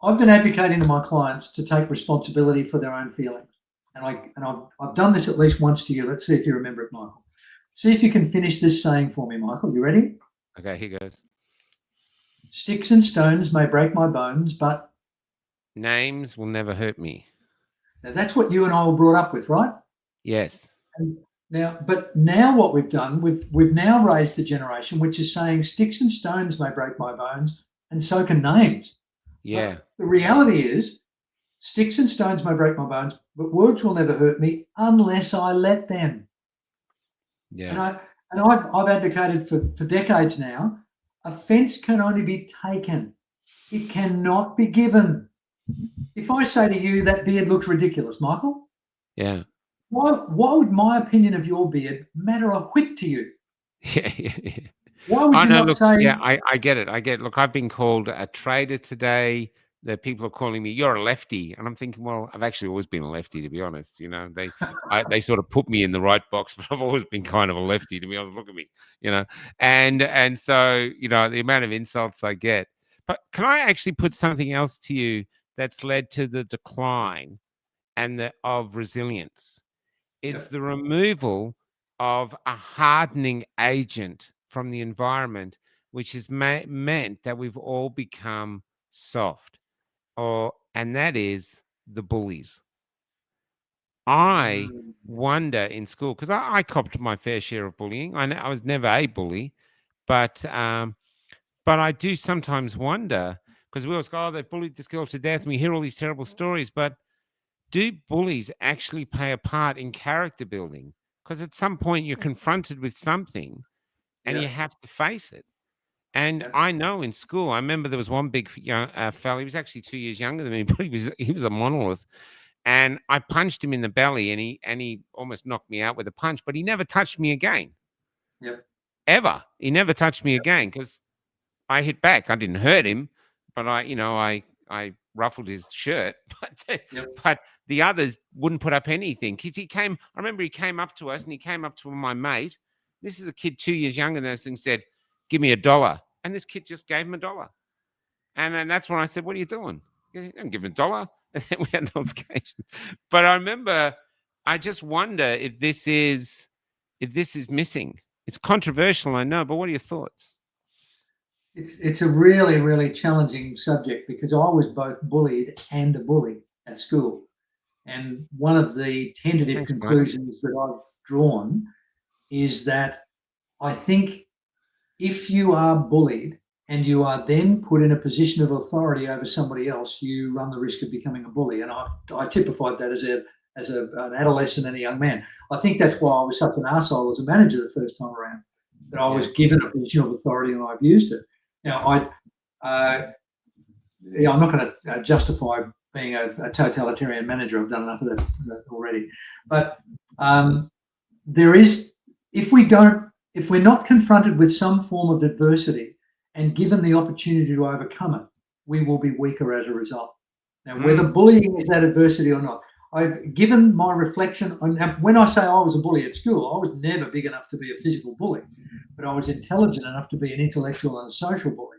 I've been advocating to my clients to take responsibility for their own feelings. And I've done this at least once to you. Let's see if you remember it, Michael. See if you can finish this saying for me, Michael. You ready? Okay, here goes. Sticks and stones may break my bones, but names will never hurt me. Now that's what you and I were brought up with, right? Yes. And now what we've done, we've now raised a generation which is saying sticks and stones may break my bones, and so can names. Yeah. But the reality is, sticks and stones may break my bones, but words will never hurt me unless I let them. Yeah. And I've advocated for decades now. Offence can only be taken. It cannot be given. If I say to you that beard looks ridiculous, Michael, yeah, why would my opinion of your beard matter a whit to you? Yeah. Why would you not say? Yeah, I get it. Look, I've been called a traitor today. The people are calling me, you're a lefty. And I'm thinking, well, I've actually always been a lefty, to be honest. You know, they sort of put me in the right box, but I've always been kind of a lefty, to be honest. Look at me, you know. And so, you know, the amount of insults I get. But can I actually put something else to you that's led to the decline of resilience? Is the removal of a hardening agent from the environment, which has meant that we've all become soft. And that is the bullies. I wonder in school, because I copped my fair share of bullying. I was never a bully, but But I do sometimes wonder, because we always go, oh, they bullied this girl to death, and we hear all these terrible stories. But do bullies actually play a part in character building? Because at some point you're confronted with something and Yeah, you have to face it. And yeah, I know in school, I remember there was one big young fella. He was actually 2 years younger than me, but he was a monolith. And I punched him in the belly, and he almost knocked me out with a punch. But he never touched me again, yeah, ever. He never touched me again because I hit back. I didn't hurt him, but I ruffled his shirt. yeah, But the others wouldn't put up anything because he came. I remember he came up to us and he came up to my mate. This is a kid 2 years younger than us and said, "Give me $1." And this kid just gave him $1. And then that's when I said, "What are you doing? You don't give him $1." And then we had an altercation. But I remember, I just wonder if this is missing. It's controversial, I know, but what are your thoughts? it's a really, really challenging subject because I was both bullied and a bully at school. And one of the tentative Thanks, mate. conclusions that I've drawn is that I think if you are bullied and you are then put in a position of authority over somebody else, you run the risk of becoming a bully. And I typified that as an adolescent and a young man. I think that's why I was such an arsehole as a manager the first time around, that I was given a position of authority and I abused it. Now, I'm not going to justify being a totalitarian manager. I've done enough of that already. But there is, if we're not confronted with some form of adversity and given the opportunity to overcome it, we will be weaker as a result. Now, whether bullying is that adversity or not, given my reflection on when I say I was a bully at school, I was never big enough to be a physical bully, but I was intelligent enough to be an intellectual and a social bully.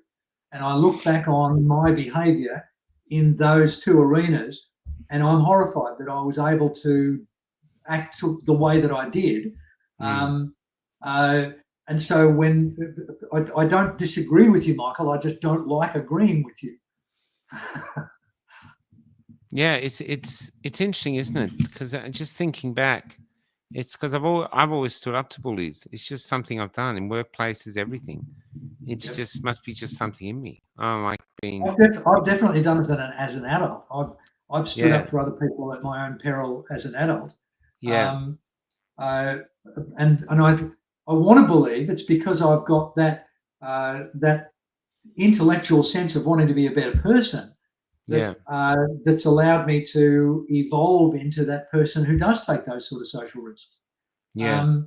And I look back on my behaviour in those two arenas, and I'm horrified that I was able to act the way that I did. And so when I don't disagree with you, Michael, I just don't like agreeing with you. Yeah, it's interesting, isn't it? Because just thinking back, it's because I've always stood up to bullies. It's just something I've done in workplaces, everything. It's just must be just something in me. I don't like being. I've definitely done it as an adult. I've stood up for other people at my own peril as an adult. Yeah. And I want to believe it's because I've got that that intellectual sense of wanting to be a better person that that's allowed me to evolve into that person who does take those sort of social risks. Yeah.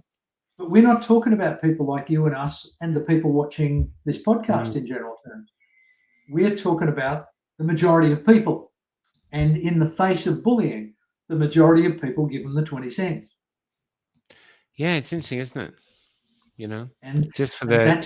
But we're not talking about people like you and us and the people watching this podcast in general terms. We're talking about the majority of people. And in the face of bullying, the majority of people give them the 20 cents. Yeah, it's interesting, isn't it? You know, and just for the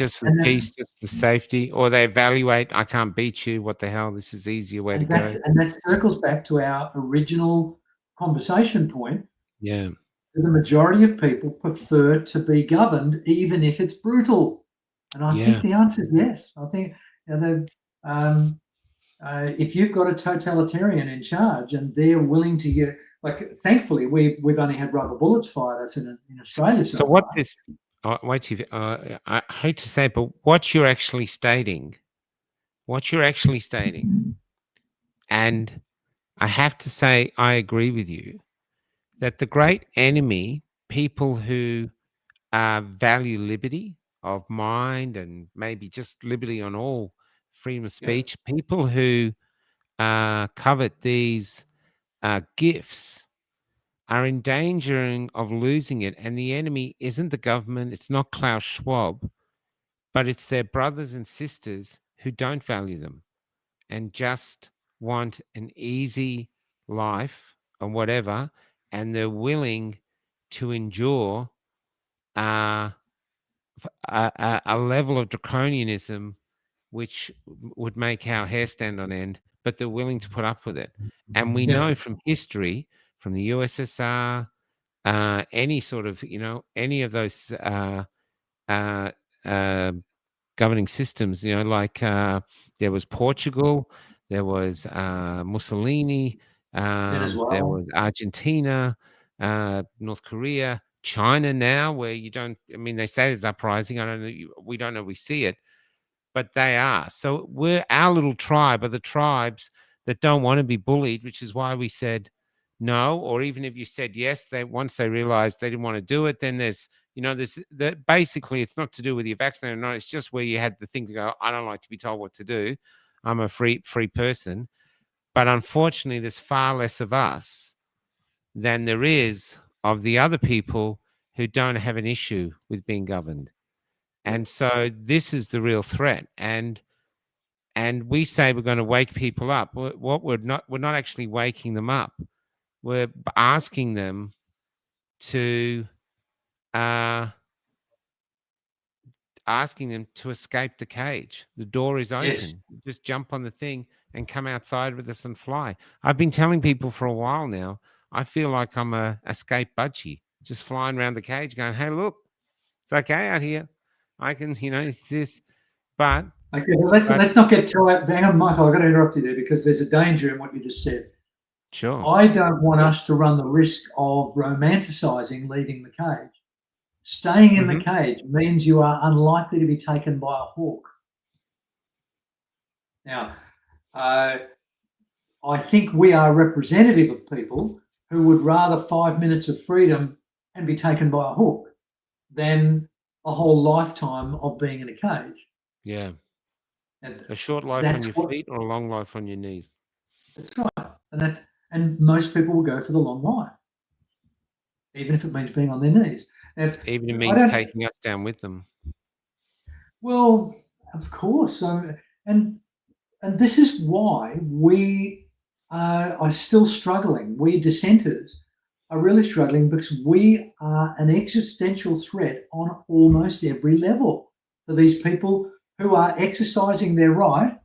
peace, just the safety, or they evaluate, I can't beat you. What the hell? This is the easier way to go. And that circles back to our original conversation point. Yeah. The majority of people prefer to be governed, even if it's brutal. And I think the answer is yes. I think if you've got a totalitarian in charge and they're willing to get, like, thankfully we've only had rubber bullets fired at us in Australia. So what this? Wait, I hate to say it, but what you're actually stating, and I have to say I agree with you, that the great enemy, people who value liberty of mind and maybe just liberty on all freedom of speech, people who covet these gifts are endangering of losing it. And the enemy isn't the government, it's not Klaus Schwab, but it's their brothers and sisters who don't value them and just want an easy life or whatever, and they're willing to endure a level of draconianism which would make our hair stand on end, but they're willing to put up with it. And we know from history, from the USSR, any sort of, any of those governing systems, like there was Portugal, there was Mussolini, there was Argentina, North Korea, China now, where they say there's uprising. I don't know. We don't know. We see it. but they are. So our little tribe are the tribes that don't want to be bullied, which is why we said no. Or even if you said yes, once they realized they didn't want to do it, then there's that basically it's not to do with you vaccinated or not. It's just where you had the thing to go, I don't like to be told what to do. I'm a free person. But unfortunately, there's far less of us than there is of the other people who don't have an issue with being governed. And so this is the real threat. And we say we're going to wake people up. What we're not actually waking them up. We're asking them to escape the cage. The door is open. Yes. Just jump on the thing and come outside with us and fly. I've been telling people for a while now, I feel like I'm a escape budgie, just flying around the cage going, hey, look, it's okay out here. I can, it's this. But okay, well, let's not get too out. Hang on, Michael, I've got to interrupt you there because there's a danger in what you just said. Sure. I don't want us to run the risk of romanticizing leaving the cage. Staying in the cage means you are unlikely to be taken by a hawk. Now, I think we are representative of people who would rather 5 minutes of freedom and be taken by a hawk than a whole lifetime of being in a cage. Yeah. And a short life on your feet or a long life on your knees. That's right. And most people will go for the long life, even if it means being on their knees. Even if it means taking us down with them. Well, of course. And this is why we are still struggling. We dissenters are really struggling because we are an existential threat on almost every level for these people who are exercising their right.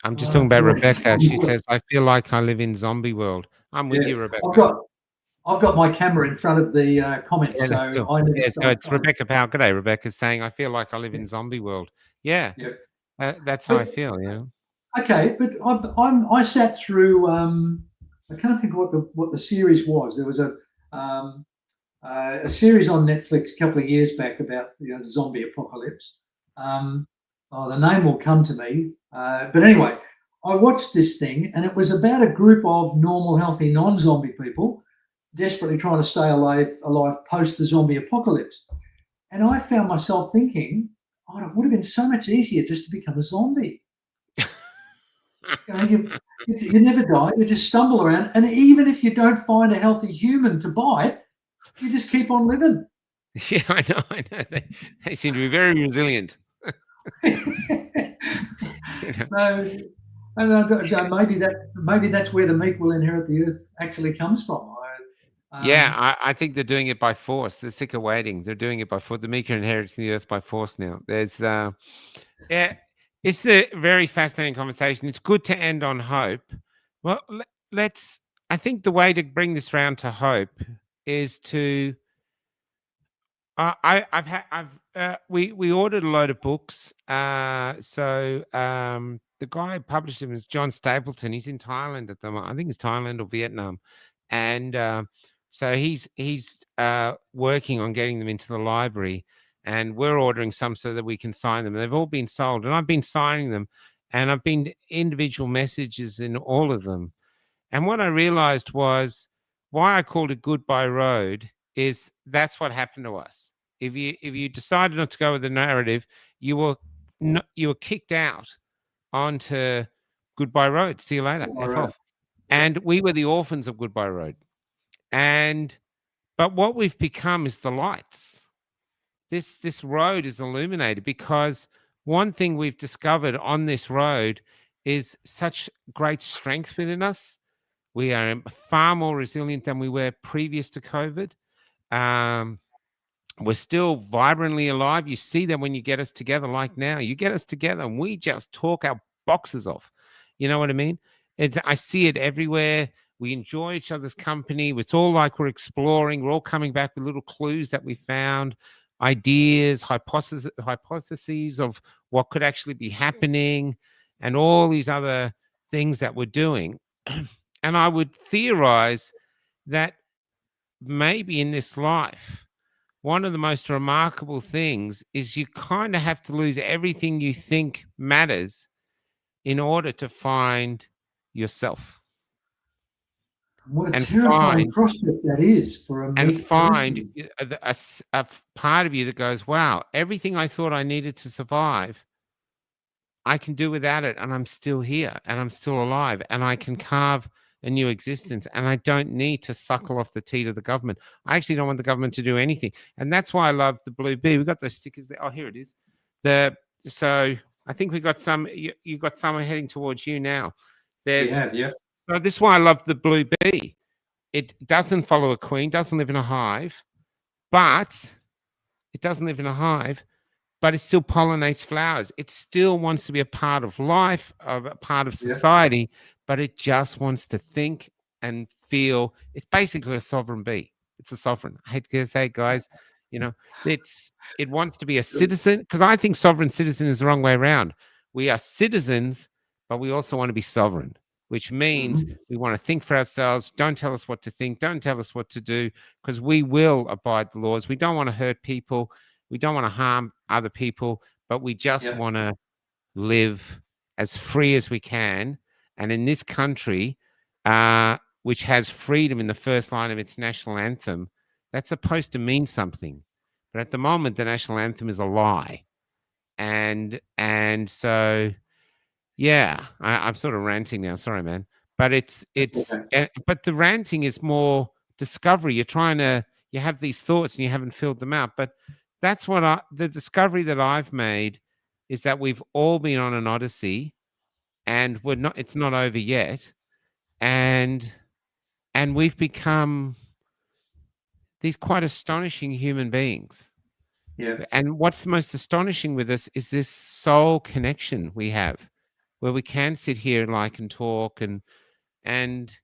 I'm just talking about Rebecca. She says, I feel like I live in zombie world. I'm with you, Rebecca. I've got my camera in front of the comments, so I need to start. It's Rebecca Powell. G'day, Rebecca's saying, I feel like I live in zombie world. Yeah, that's how I feel, Okay, but I sat through, I can't think what the series was. There was a series on Netflix a couple of years back about the zombie apocalypse. The name will come to me. But anyway, I watched this thing, and it was about a group of normal, healthy, non-zombie people desperately trying to stay alive post the zombie apocalypse. And I found myself thinking, it would have been so much easier just to become a zombie. You never die. You just stumble around. And even if you don't find a healthy human to bite, you just keep on living. Yeah, I know. They seem to be very resilient. So maybe that's where the meek will inherit the earth actually comes from. I think they're doing it by force. They're sick of waiting. They're doing it by force. The meek are inheriting the earth by force now. There's it's a very fascinating conversation. It's good to end on hope. Well, I think the way to bring this round to hope is to we ordered a load of books. So the guy who published them is John Stapleton. He's in Thailand at the moment. I think it's Thailand or Vietnam. And so he's working on getting them into the library, and we're ordering some so that we can sign them. They've all been sold, and I've been signing them, and I've been individual messages in all of them. And what I realized was why I called it Goodbye Road is that's what happened to us. If you decided not to go with the narrative, you were kicked out onto Goodbye Road. See you later. F off. And we were the orphans of Goodbye Road. But what we've become is the lights. This road is illuminated because one thing we've discovered on this road is such great strength within us. We are far more resilient than we were previous to COVID. We're still vibrantly alive. You see that when you get us together, like now, you get us together and we just talk our boxes off. You know what I mean? I see it everywhere. We enjoy each other's company. It's all like we're exploring. We're all coming back with little clues that we found, ideas, hypotheses of what could actually be happening, and all these other things that we're doing. And I would theorize that maybe in this life, one of the most remarkable things is you kind of have to lose everything you think matters in order to find yourself. What a And terrifying prospect that is for a meek find person. a part of you that goes, wow, everything I thought I needed to survive, I can do without it, and I'm still here, and I'm still alive, and I can carve a new existence, and I don't need to suckle off the teat of the government. I actually don't want the government to do anything, and that's why I love the Blue Bee. We've got those stickers there. Oh, here it is. So I think we got some. You got someone heading towards you now. We have, yeah. So this is why I love the Blue Bee. It doesn't follow a queen, doesn't live in a hive, but it doesn't live in a hive. But it still pollinates flowers. It still wants to be a part of life, a part of society, but it just wants to think and feel. It's basically a sovereign bee. It's a sovereign. I hate to say it, guys. You know, it wants to be a citizen, because I think sovereign citizen is the wrong way around. We are citizens, but we also want to be sovereign, which means we want to think for ourselves. Don't tell us what to think. Don't tell us what to do, because we will abide the laws. We don't want to hurt people. We don't want to harm other people, but we just want to live as free as we can. And in this country, which has freedom in the first line of its national anthem, that's supposed to mean something. But at the moment, the national anthem is a lie. And so, yeah, I'm sort of ranting now. Sorry, man. But but the ranting is more discovery. You have these thoughts and you haven't filled them out. But that's what the discovery that I've made is that we've all been on an odyssey, and it's not over yet. And we've become these quite astonishing human beings. Yeah. And what's the most astonishing with us is this soul connection we have, where we can sit here and talk, and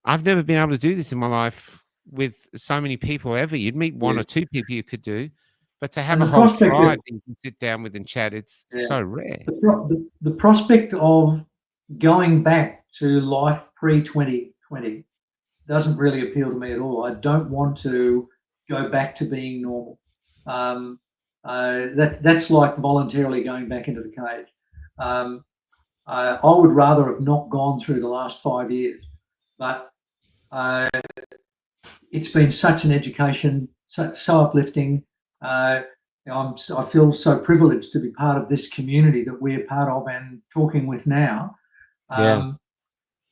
I've never been able to do this in my life with so many people ever. You'd meet one or two people you could do, but to have a whole tribe you can sit down with and chat, it's so rare. The prospect of going back to life pre-2020 doesn't really appeal to me at all. I don't want to go back to being normal. That's like voluntarily going back into the cage. I would rather have not gone through the last 5 years, but it's been such an education, so uplifting. I feel so privileged to be part of this community that we're part of and talking with now.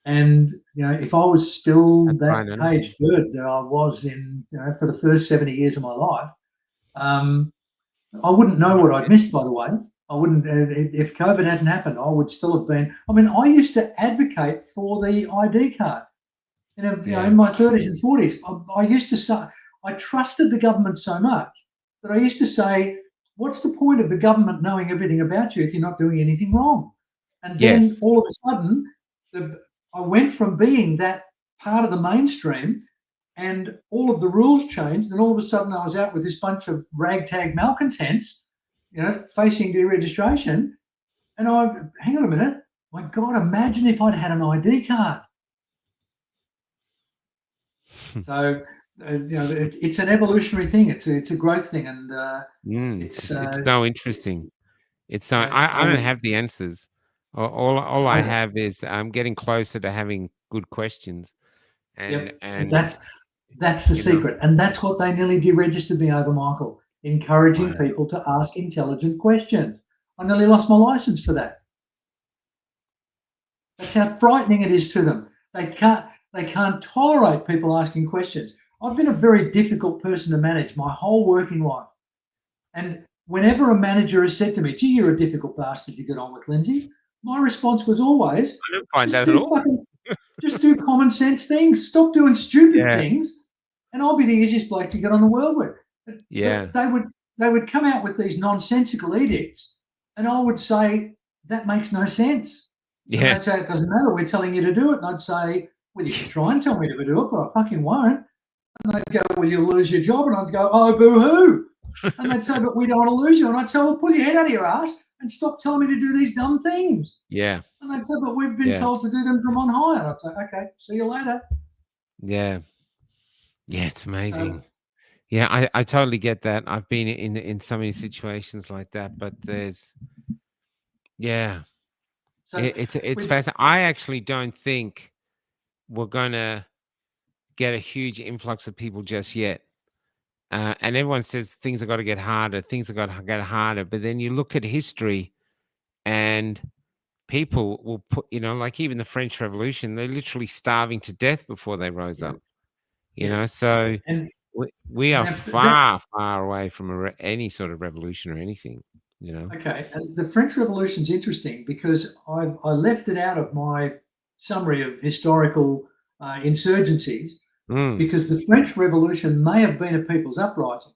And if I was still that caged bird that I was in, for the first 70 years of my life, I wouldn't know what I'd missed. By the way, I wouldn't. If COVID hadn't happened, I would still have been. I mean, I used to advocate for the ID card. In my 30s and 40s, I used to say I trusted the government so much that I used to say, what's the point of the government knowing everything about you if you're not doing anything wrong? And then all of a sudden, I went from being that part of the mainstream, and all of the rules changed, and all of a sudden I was out with this bunch of ragtag malcontents, facing deregistration. And hang on a minute, my God, imagine if I'd had an ID card. So, it's an evolutionary thing. It's a growth thing, and it's so interesting. It's so I don't have the answers. All I have is I'm getting closer to having good questions, and that's the secret, and that's what they nearly deregistered me over, Michael. Encouraging people to ask intelligent questions. I nearly lost my license for that. That's how frightening it is to them. They can't tolerate people asking questions. I've been a very difficult person to manage my whole working life. And whenever a manager has said to me, gee, you're a difficult bastard to get on with, Lindsay, my response was always, I don't find that at all. Just do common sense things. Stop doing stupid things, and I'll be the easiest bloke to get on the world with. But they would come out with these nonsensical edicts, and I would say, that makes no sense. And they'd say, it doesn't matter, we're telling you to do it. And I'd say, well, you can try and tell me to do it, but I fucking won't. And they'd go, well, you'll lose your job. And I'd go, oh, boo-hoo. And they'd say, but we don't want to lose you. And I'd say, well, pull your head out of your ass and stop telling me to do these dumb things. Yeah. And they'd say, but we've been told to do them from on high. And I'd say, okay, see you later. Yeah. Yeah, it's amazing. Yeah, I totally get that. I've been in so many situations like that, but yeah, So it's with fascinating. I actually don't think we're gonna get a huge influx of people just yet. And everyone says things have got to get harder, things have got to get harder. But then you look at history, and people will put, like even the French Revolution, they're literally starving to death before they rose yeah, up. yes, So and we are now that's far, far away from any sort of revolution or anything. okay. And the French Revolution's interesting because I left it out of my summary of historical insurgencies Mm, because the French Revolution may have been a people's uprising,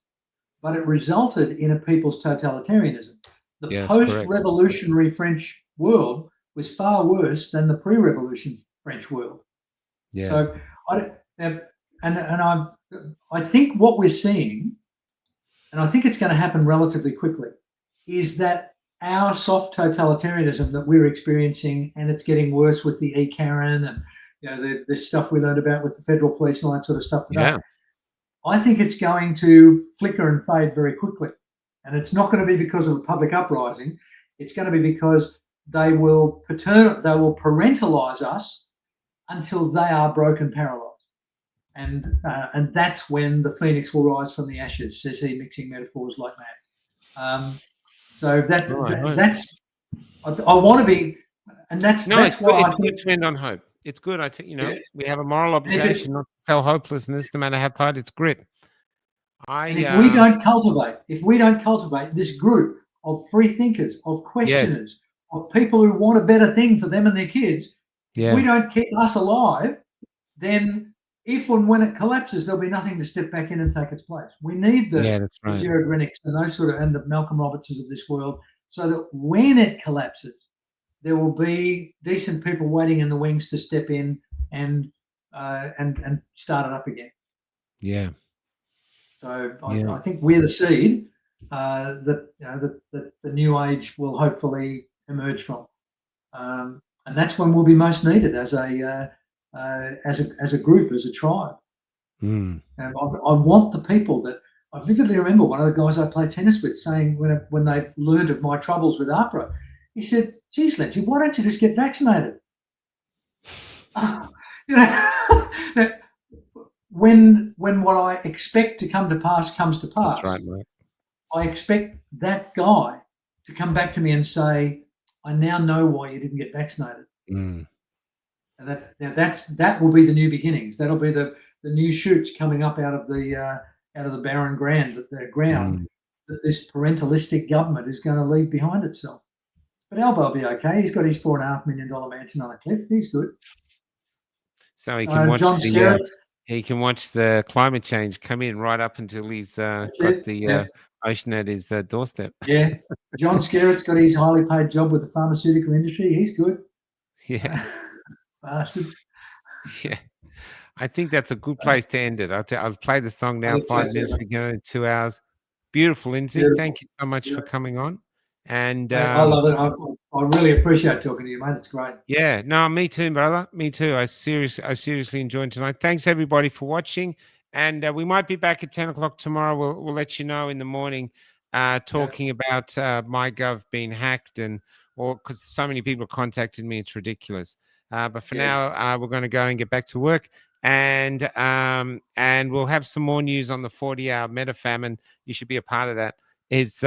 but it resulted in a people's totalitarianism. The yes, correct. post-revolutionary French world was far worse than the pre-revolution French world. Yeah, So I think what we're seeing, and I think it's going to happen relatively quickly, is that our soft totalitarianism that we're experiencing, and it's getting worse with the e-Karen and the stuff we learned about with the federal police and all that sort of stuff today. yeah, I think it's going to flicker and fade very quickly. And it's not going to be because of a public uprising. It's going to be because they will parentalize us until they are broken, paralyzed. And that's when the phoenix will rise from the ashes, says he, mixing metaphors like that. So right. that's I want to be, and that's No, it's good. why I It's good think to end on hope. It's good. yeah, We have a moral and if it, obligation not to sell hopelessness, no matter how tight it's grit. and if we Uh, don't cultivate this group of free thinkers, of yes, questioners, of people who want a better thing for them and their kids, if we yeah, don't keep us alive, then if and when it collapses, there'll be nothing to step back in and take its place. We need yeah, that's the right. Jared Rennicks and those sort of, and the Malcolm Robertses of this world, so that when it collapses, there will be decent people waiting in the wings to step in and start it up again. Yeah, So yeah, I think we're the seed that the new age will hopefully emerge from, and that's when we'll be most needed as a group, as a tribe. mm, And I want the people that I vividly remember one of the guys I play tennis with saying when they learned of my troubles with APRA, he said, "Geez, Lindsay, why don't you just get vaccinated?" You know, when what I expect to come to pass comes to that's pass, right, mate. I expect that guy to come back to me and say, "I now know why you didn't get vaccinated." Mm, And that will be the new beginnings. That'll be the new shoots coming up out of the barren ground mm. that this parentalistic government is going to leave behind itself. But Albo will be okay. He's got his $4.5 million mansion on a cliff. He's good. So he can watch John Skerritt, the climate change come in right up until he's that's got it. the Yeah, ocean at his doorstep. yeah. John Skerritt's got his highly paid job with the pharmaceutical industry. He's good. Yeah, Bastards. yeah. I think that's a good place to end it. I'll play the song I now. think so 5 minutes. too. We go in 2 hours. Beautiful, Lindsay. Beautiful. Thank you so much for Beautiful. coming on. And Mate, I love it. I really appreciate talking to you, mate. It's great. yeah, no, me too, brother. Me too. I seriously enjoyed tonight. Thanks everybody for watching, and we might be back at 10 o'clock tomorrow. We'll let you know in the morning, talking about MyGov being hacked or because so many people contacted me, it's ridiculous. But for Yeah. now, we're going to go and get back to work, and we'll have some more news on the 40-hour meta famine. You should be a part of that. Is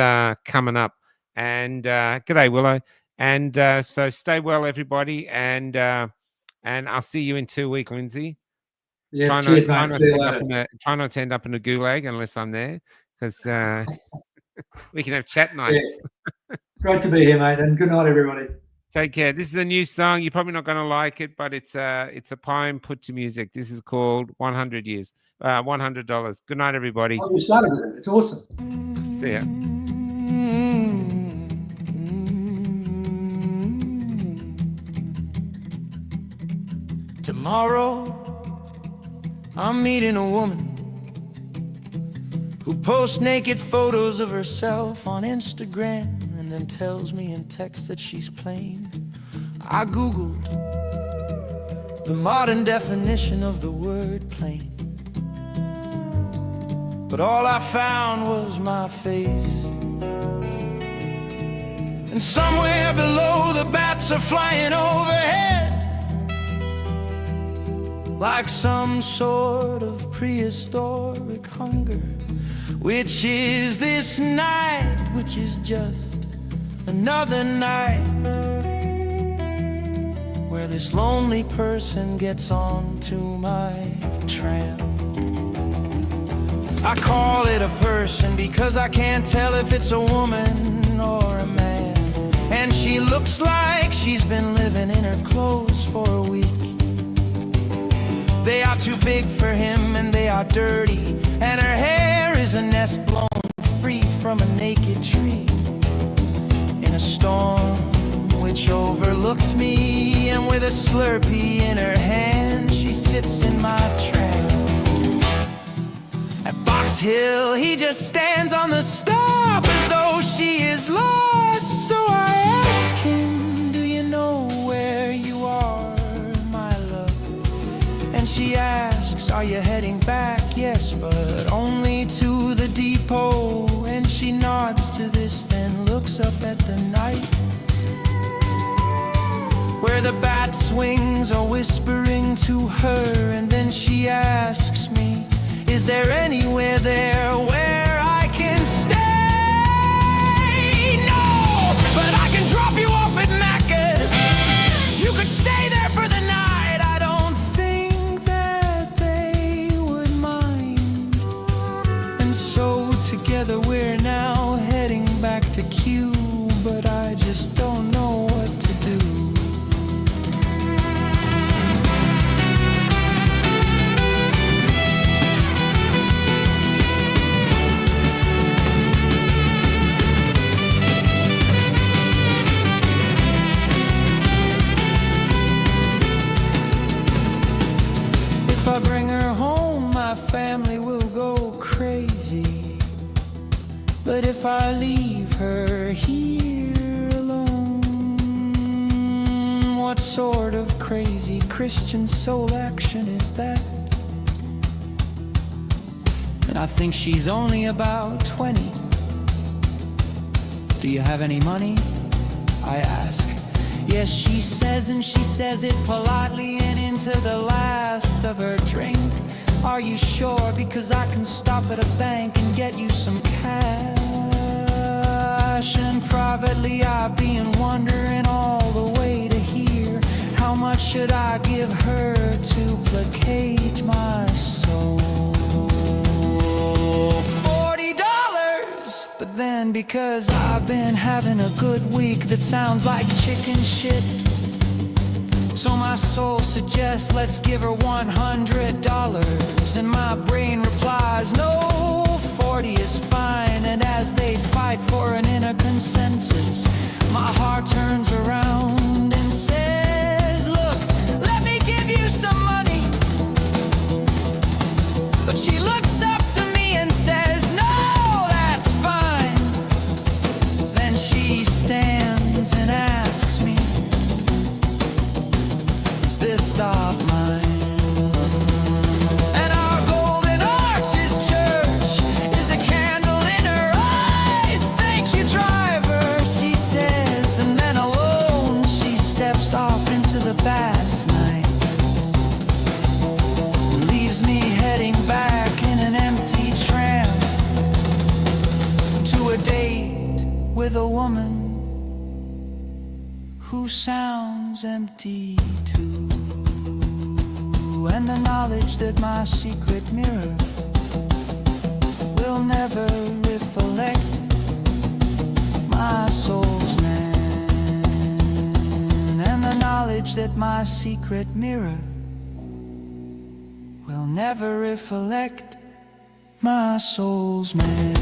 coming up. And g'day, Willow. And so stay well, everybody, and I'll see you in 2 weeks, Lindsay. Yeah. Cheers, mate. See you later. Try not to end up in a gulag unless I'm there, because we can have chat Yeah. nights. Great to be here, mate. And good night, everybody. Take care. This is a new song. You're probably not going to like it, but it's a poem put to music. This is called 100 Years, $100. Good night, everybody. Oh, you started with it. It's awesome. See ya. Tomorrow, I'm meeting a woman who posts naked photos of herself on Instagram and then tells me in text that she's plain. I Googled the modern definition of the word plain, but all I found was my face. And somewhere below the bats are flying overhead, like some sort of prehistoric hunger. Which is this night, which is just another night where this lonely person gets onto my tram. I call it a person because I can't tell if it's a woman or a man. And she looks like she's been living in her clothes for a week. They are too big for him and they are dirty, and her hair is a nest blown free from a naked tree in a storm which overlooked me. And with a Slurpee in her hand, she sits in my tram. At Box Hill, he just stands on the stop as though she is lost. So I ask him, do you know where you are, my love? And she asks, are you heading back? Yes, but only to the depot. And she nods to this, then looks up at the night where the bat's wings are whispering to her. And then she asks me, is there anywhere there where I can stay? No, but I can drop you off at Macca's. You could stay there for the night. I don't think that they would mind. And so together we're now heading back to Q, but I just don't know what to do. If I bring her home, my family will go crazy. But if I leave her here alone, what sort of crazy Christian soul action is that? And I think she's only about 20. Do you have any money? I ask. Yes, she says, and she says it politely and into the last of her drink. Are you sure? Because I can stop at a bank and get you some cash. And privately I've been wondering all the way to here, how much should I give her to placate my soul? $40. But then because I've been having a good week that sounds like chicken shit, so my soul suggests let's give her $100. And my brain replies no, 40 is fine. And as they fight for an inner consensus, my heart turns around and says, look, let me give you some money. But she looks up to me and says, no, that's fine. Then she stands and asks me, is this stop mine? And our golden arches church is a candle in her eyes. Thank you, driver, she says. And then alone she steps off into the bats night, leaves me heading back in an empty tram to a date with a woman who sounds empty too. And the knowledge that my secret mirror will never reflect my soul's man. And the knowledge that my secret mirror will never reflect my soul's man.